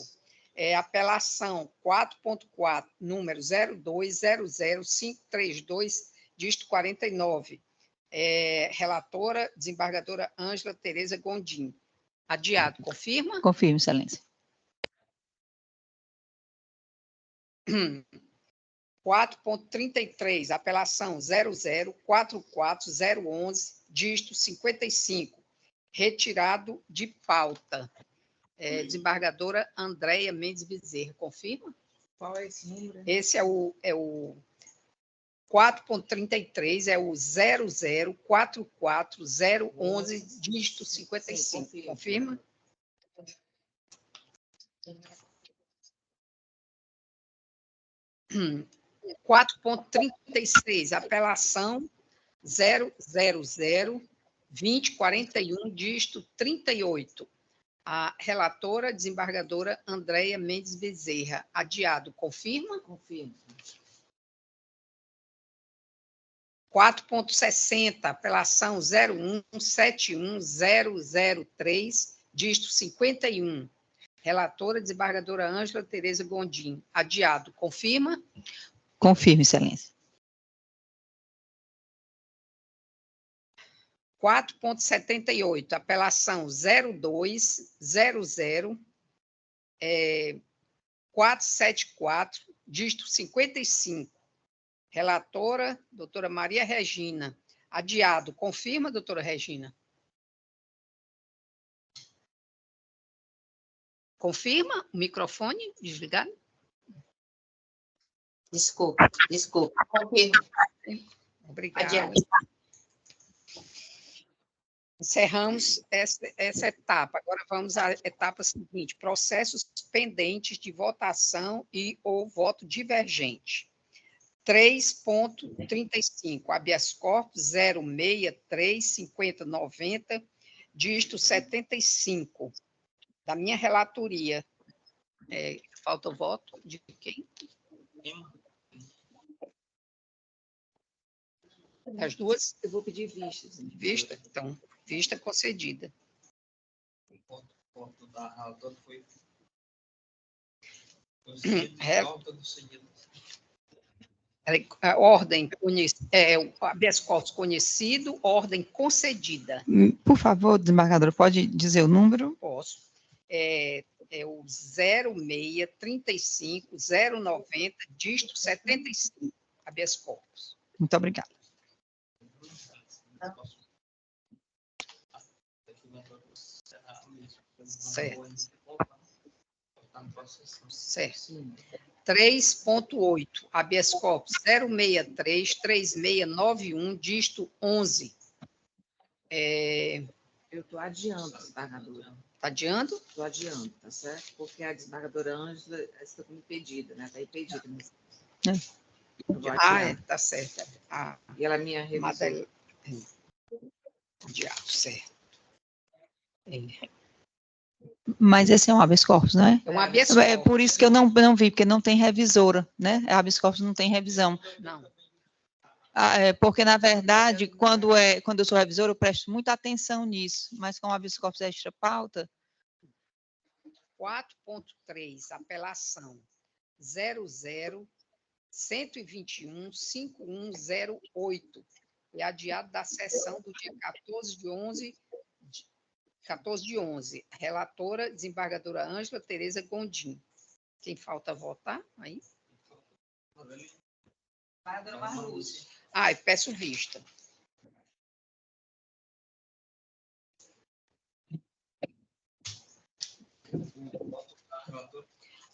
Apelação 4.4, número 0200532, dígito 49. Relatora, desembargadora Ângela Tereza Gondim. Adiado. Confirma? Confirmo, excelência. 4.33, apelação 0044011, dígito 55, retirado de pauta. Desembargadora Andréia Mendes Bezerra, confirma? Qual é esse número? Esse é o 4.33, é o 0044011, dígito 55. Sim, confirma? 4.36, apelação 000-2041, dígito 38. A relatora, desembargadora Andréia Mendes Bezerra. Adiado, confirma? Confirmo. 4.60, apelação 0171003, dígito 51. Relatora, desembargadora Ângela Tereza Gondim. Adiado, confirma? Confirmo, excelência. 4.78, apelação 0200-474, dígito 55. Relatora, doutora Maria Regina. Adiado. Confirma, doutora Regina? Confirma? O microfone desligado? Desculpa. Confirmo. Obrigada. Adiante. Encerramos essa etapa. Agora vamos à etapa seguinte: processos pendentes de votação e ou voto divergente. 3.35, habeas corpus 063-5090, dígito 75, da minha relatoria. Falta o voto de quem? As duas? Eu vou pedir vistas. Vista? Então, vista concedida. O ponto da relatora foi a ordem, o habeas corpus conhecido, ordem concedida. Por favor, desembargadora, pode dizer o número? Posso. É o 06-35-090, dígito 75, habeas corpus. Muito obrigada. Certo. 3.8, habeas corpus 063-3691, dígito 11. Eu estou adiando, desembargadora. Está adiando? Estou adiando, tá certo? Porque a desembargadora Ângela está impedida, né? Está impedida. Tá certo. E ela é minha revisora. Adiado, certo. Mas esse é um habeas corpus, não é? É um habeas corpus. É por isso que eu não vi, porque não tem revisora, né? Habeas corpus não tem revisão. Não. Porque, na verdade, quando eu sou revisora, eu presto muita atenção nisso, mas como habeas corpus é extra pauta... 4.3, apelação 00-121-5108, é adiado da sessão do dia 14 de 11. Relatora, desembargadora Ângela Tereza Gondim. Quem falta votar? Aí? Desembargadora Marlúcia. Eu peço vista.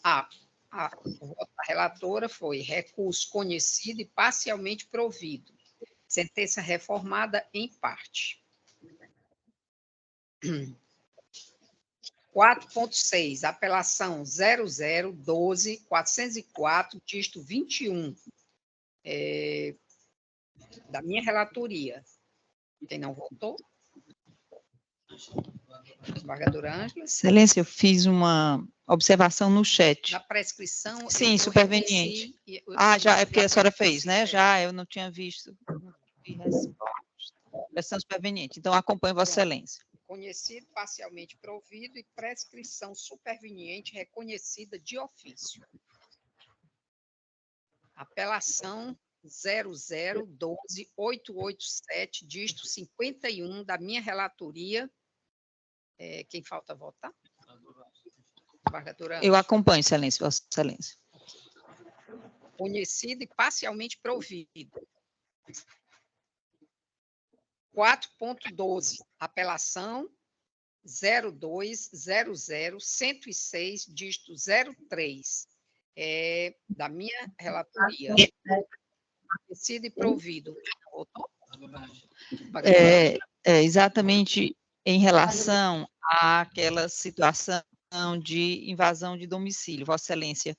A relatora foi recurso conhecido e parcialmente provido. Sentença reformada em parte. 4.6, apelação 00-12-404, dígito 21, da minha relatoria. Quem não votou? Desembargadora Ângela. Excelência, eu fiz uma observação no chat. Da prescrição... Sim, superveniente. Já é porque a senhora fez, né? Já, eu não tinha visto. Prescrição superveniente. Então, acompanho Vossa Excelência. Conhecido, parcialmente provido e prescrição superveniente reconhecida de ofício. Apelação 00-12-887, dígito 51, da minha relatoria. Quem falta votar? Eu acompanho, Excelência, Vossa Excelência. conhecido e parcialmente provido. 4.12, apelação 0200-106, dígito 03, da minha relatoria. Conhecido e provido. Voltou? Exatamente em relação àquela situação de invasão de domicílio. Vossa Excelência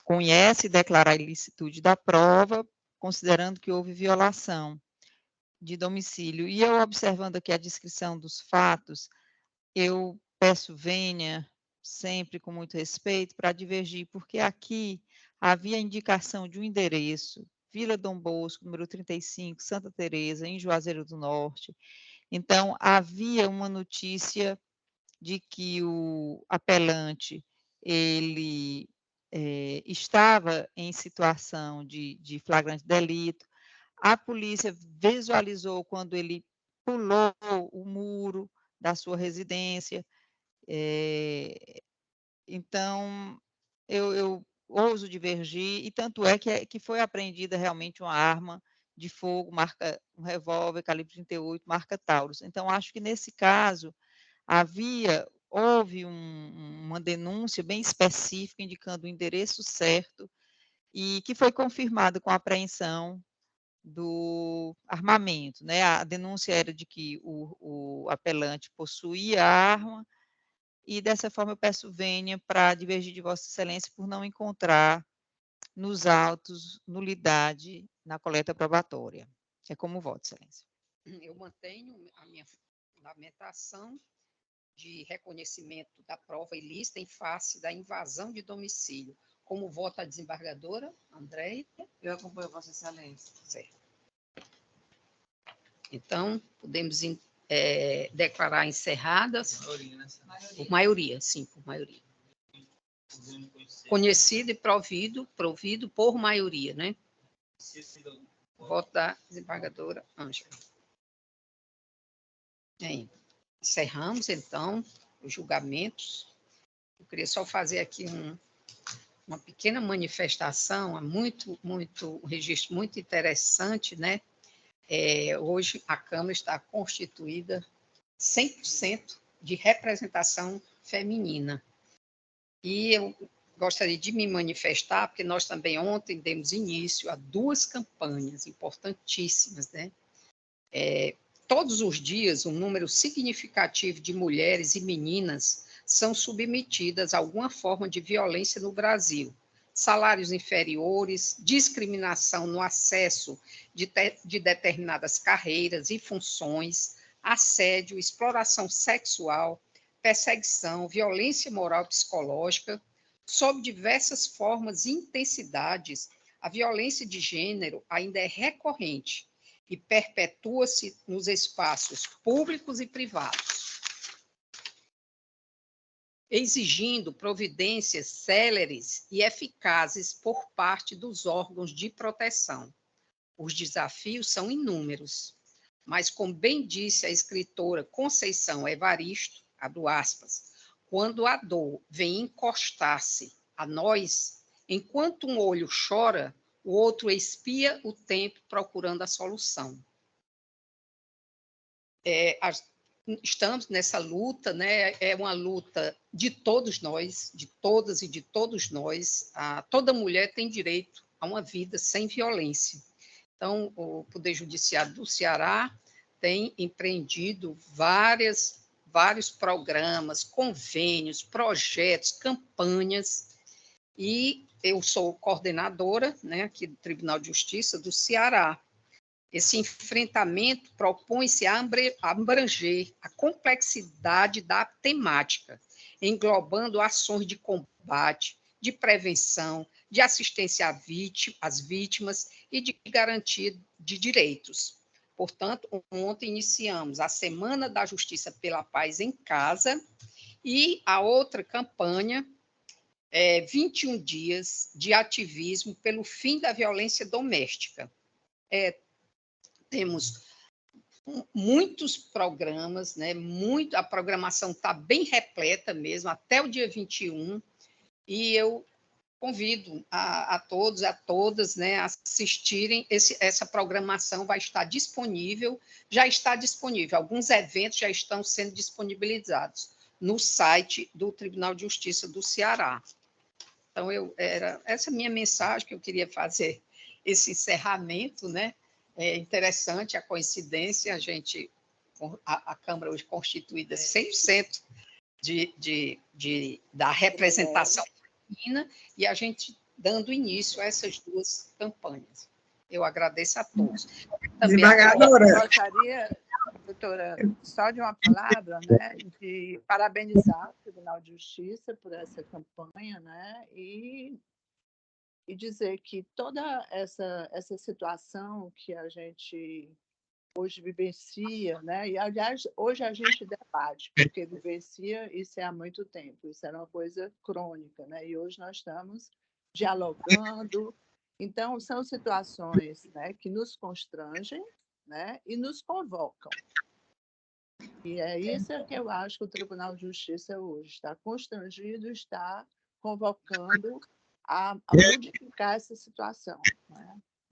conhece e declara a ilicitude da prova, considerando que houve violação de domicílio. E eu, observando aqui a descrição dos fatos, eu peço vênia, sempre com muito respeito, para divergir, porque aqui havia indicação de um endereço, Vila Dom Bosco, número 35, Santa Teresa, em Juazeiro do Norte. Então, havia uma notícia de que o apelante, ele estava em situação de flagrante delito. A polícia visualizou quando ele pulou o muro da sua residência. Então, eu ouso divergir, e tanto é que foi apreendida realmente uma arma de fogo, um revólver calibre 38, marca Taurus. Então, acho que nesse caso, houve uma denúncia bem específica, indicando o endereço certo, e que foi confirmada com a apreensão do armamento, né? A denúncia era de que o apelante possuía a arma, e dessa forma eu peço vênia para divergir de Vossa Excelência por não encontrar nos autos nulidade na coleta probatória. É como voto, Excelência. Eu mantenho a minha fundamentação de reconhecimento da prova ilícita em face da invasão de domicílio. Como vota a desembargadora, Andréia? Eu acompanho Vossa Excelência. Certo. Então, podemos declarar encerradas. Por maioria, sim, por maioria. Conhecido e provido por maioria, né? Voto da desembargadora Ângela. Encerramos, então, os julgamentos. Eu queria só fazer aqui uma pequena manifestação, um registro muito interessante, né? Hoje a Câmara está constituída 100% de representação feminina. E eu gostaria de me manifestar, porque nós também ontem demos início a 2 campanhas importantíssimas, né? Todos os dias, um número significativo de mulheres e meninas são submetidas a alguma forma de violência no Brasil. Salários inferiores, discriminação no acesso de determinadas carreiras e funções, assédio, exploração sexual, perseguição, violência moral e psicológica, sob diversas formas e intensidades. A violência de gênero ainda é recorrente e perpetua-se nos espaços públicos e privados, exigindo providências céleres e eficazes por parte dos órgãos de proteção. Os desafios são inúmeros, mas, como bem disse a escritora Conceição Evaristo, abro aspas, quando a dor vem encostar-se a nós, enquanto um olho chora, o outro espia o tempo procurando a solução. Estamos nessa luta, né? É uma luta de todos nós, de todas e de todos nós. Toda mulher tem direito a uma vida sem violência. Então, o Poder Judiciário do Ceará tem empreendido vários programas, convênios, projetos, campanhas, e eu sou coordenadora, né, aqui do Tribunal de Justiça do Ceará. Esse enfrentamento propõe-se a abranger a complexidade da temática, englobando ações de combate, de prevenção, de assistência às vítimas e de garantia de direitos. Portanto, ontem iniciamos a Semana da Justiça pela Paz em Casa, e a outra campanha 21 dias de ativismo pelo fim da violência doméstica. Temos muitos programas, né? A programação está bem repleta mesmo, até o dia 21, e eu convido a todos, a todas, né, a assistirem. Essa programação vai estar disponível, já está disponível. Alguns eventos já estão sendo disponibilizados no site do Tribunal de Justiça do Ceará. Então, essa minha mensagem que eu queria fazer, esse encerramento, né? É interessante a coincidência, a Câmara hoje constituída 100% da representação feminina, e a gente dando início a essas duas campanhas. Eu agradeço a todos. Desembargadora, eu gostaria, doutora, só de uma palavra, né, de parabenizar o Tribunal de Justiça por essa campanha, né, e dizer que toda essa situação que a gente hoje vivencia, né, e, aliás, hoje a gente debate, porque vivencia isso há muito tempo, isso era uma coisa crônica, né, e hoje nós estamos dialogando. Então, são situações, né, que nos constrangem, né, e nos convocam. E é isso que eu acho que o Tribunal de Justiça hoje está constrangido, está convocando a modificar essa situação, né?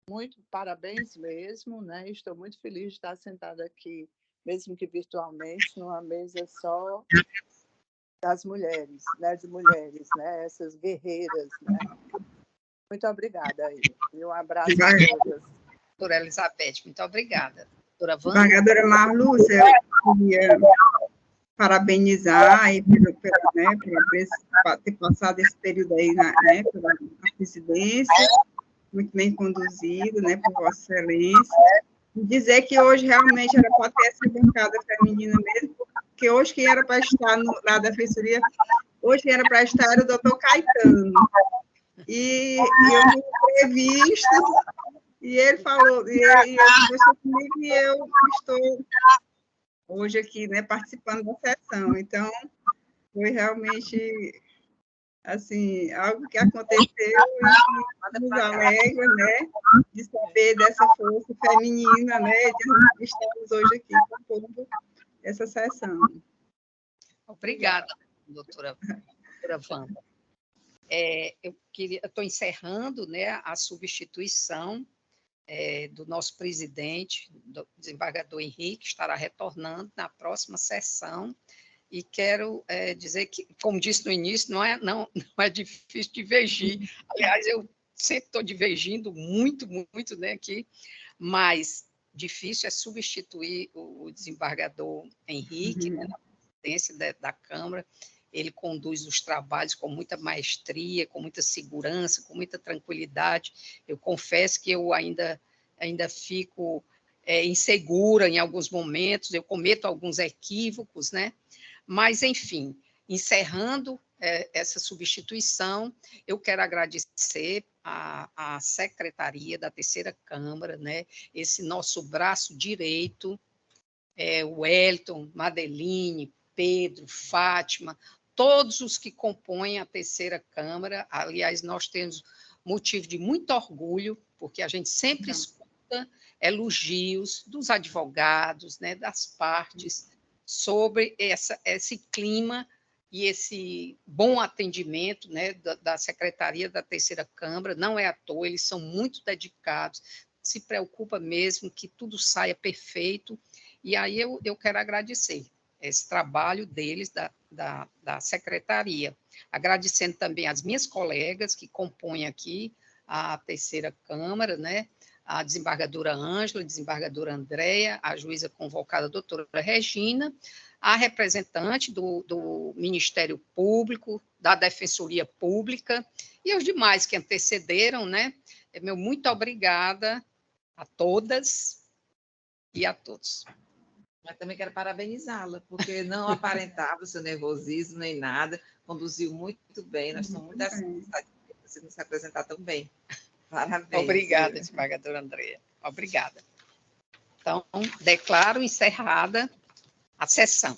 Muito parabéns mesmo, né? Estou muito feliz de estar sentada aqui, mesmo que virtualmente, numa mesa só das mulheres, né? De mulheres, né? Essas guerreiras, né? Muito obrigada aí. E um abraço a todas. Doutora Elizabeth, muito obrigada. Doutora Wanda. Desembargadora Marlúcia, eu queria parabenizar aí por ter passado esse período aí pela presidência, muito bem conduzido, né, por Vossa Excelência. E dizer que hoje realmente era para ter essa bancada feminina mesmo, porque hoje quem era para estar na Defensoria, hoje quem era para estar era o doutor Caetano. E eu me entrevista, e ele falou, e ele conversou comigo, e eu estou hoje aqui, né, participando da sessão. Então, foi realmente, assim, algo que aconteceu e nos alegra, né, de saber dessa força feminina, né, de estarmos hoje aqui compondo essa sessão. Obrigada, doutora Wanda. Eu estou encerrando, né, a substituição do nosso presidente, do desembargador Henrique, estará retornando na próxima sessão, e quero dizer que, como disse no início, não é difícil divergir. Aliás, eu sempre estou divergindo muito, muito, né, aqui, mas difícil é substituir o desembargador Henrique, né, na presidência da Câmara. Ele conduz os trabalhos com muita maestria, com muita segurança, com muita tranquilidade. Eu confesso que eu ainda fico insegura em alguns momentos, eu cometo alguns equívocos, né? Mas, enfim, encerrando essa substituição, eu quero agradecer à Secretaria da Terceira Câmara, né? Esse nosso braço direito, o Wellington, Madeline, Pedro, Fátima, todos os que compõem a Terceira Câmara. Aliás, nós temos motivo de muito orgulho, porque a gente sempre escuta elogios dos advogados, né, das partes, sobre esse clima e esse bom atendimento, né, da Secretaria da Terceira Câmara. Não é à toa, eles são muito dedicados, se preocupa mesmo que tudo saia perfeito, e aí eu quero agradecer esse trabalho deles, da Secretaria. Agradecendo também as minhas colegas que compõem aqui a Terceira Câmara, né? A desembargadora Ângela, a desembargadora Andréia, a juíza convocada, a doutora Regina, a representante do Ministério Público, da Defensoria Pública, e os demais que antecederam, né? Meu muito obrigada a todas e a todos. Mas também quero parabenizá-la, porque não aparentava o seu nervosismo nem nada, conduziu muito bem, nós estamos muito satisfeitos de nos apresentar tão bem. Parabéns. Obrigada, desembargadora Andréia. Obrigada. Então, declaro encerrada a sessão.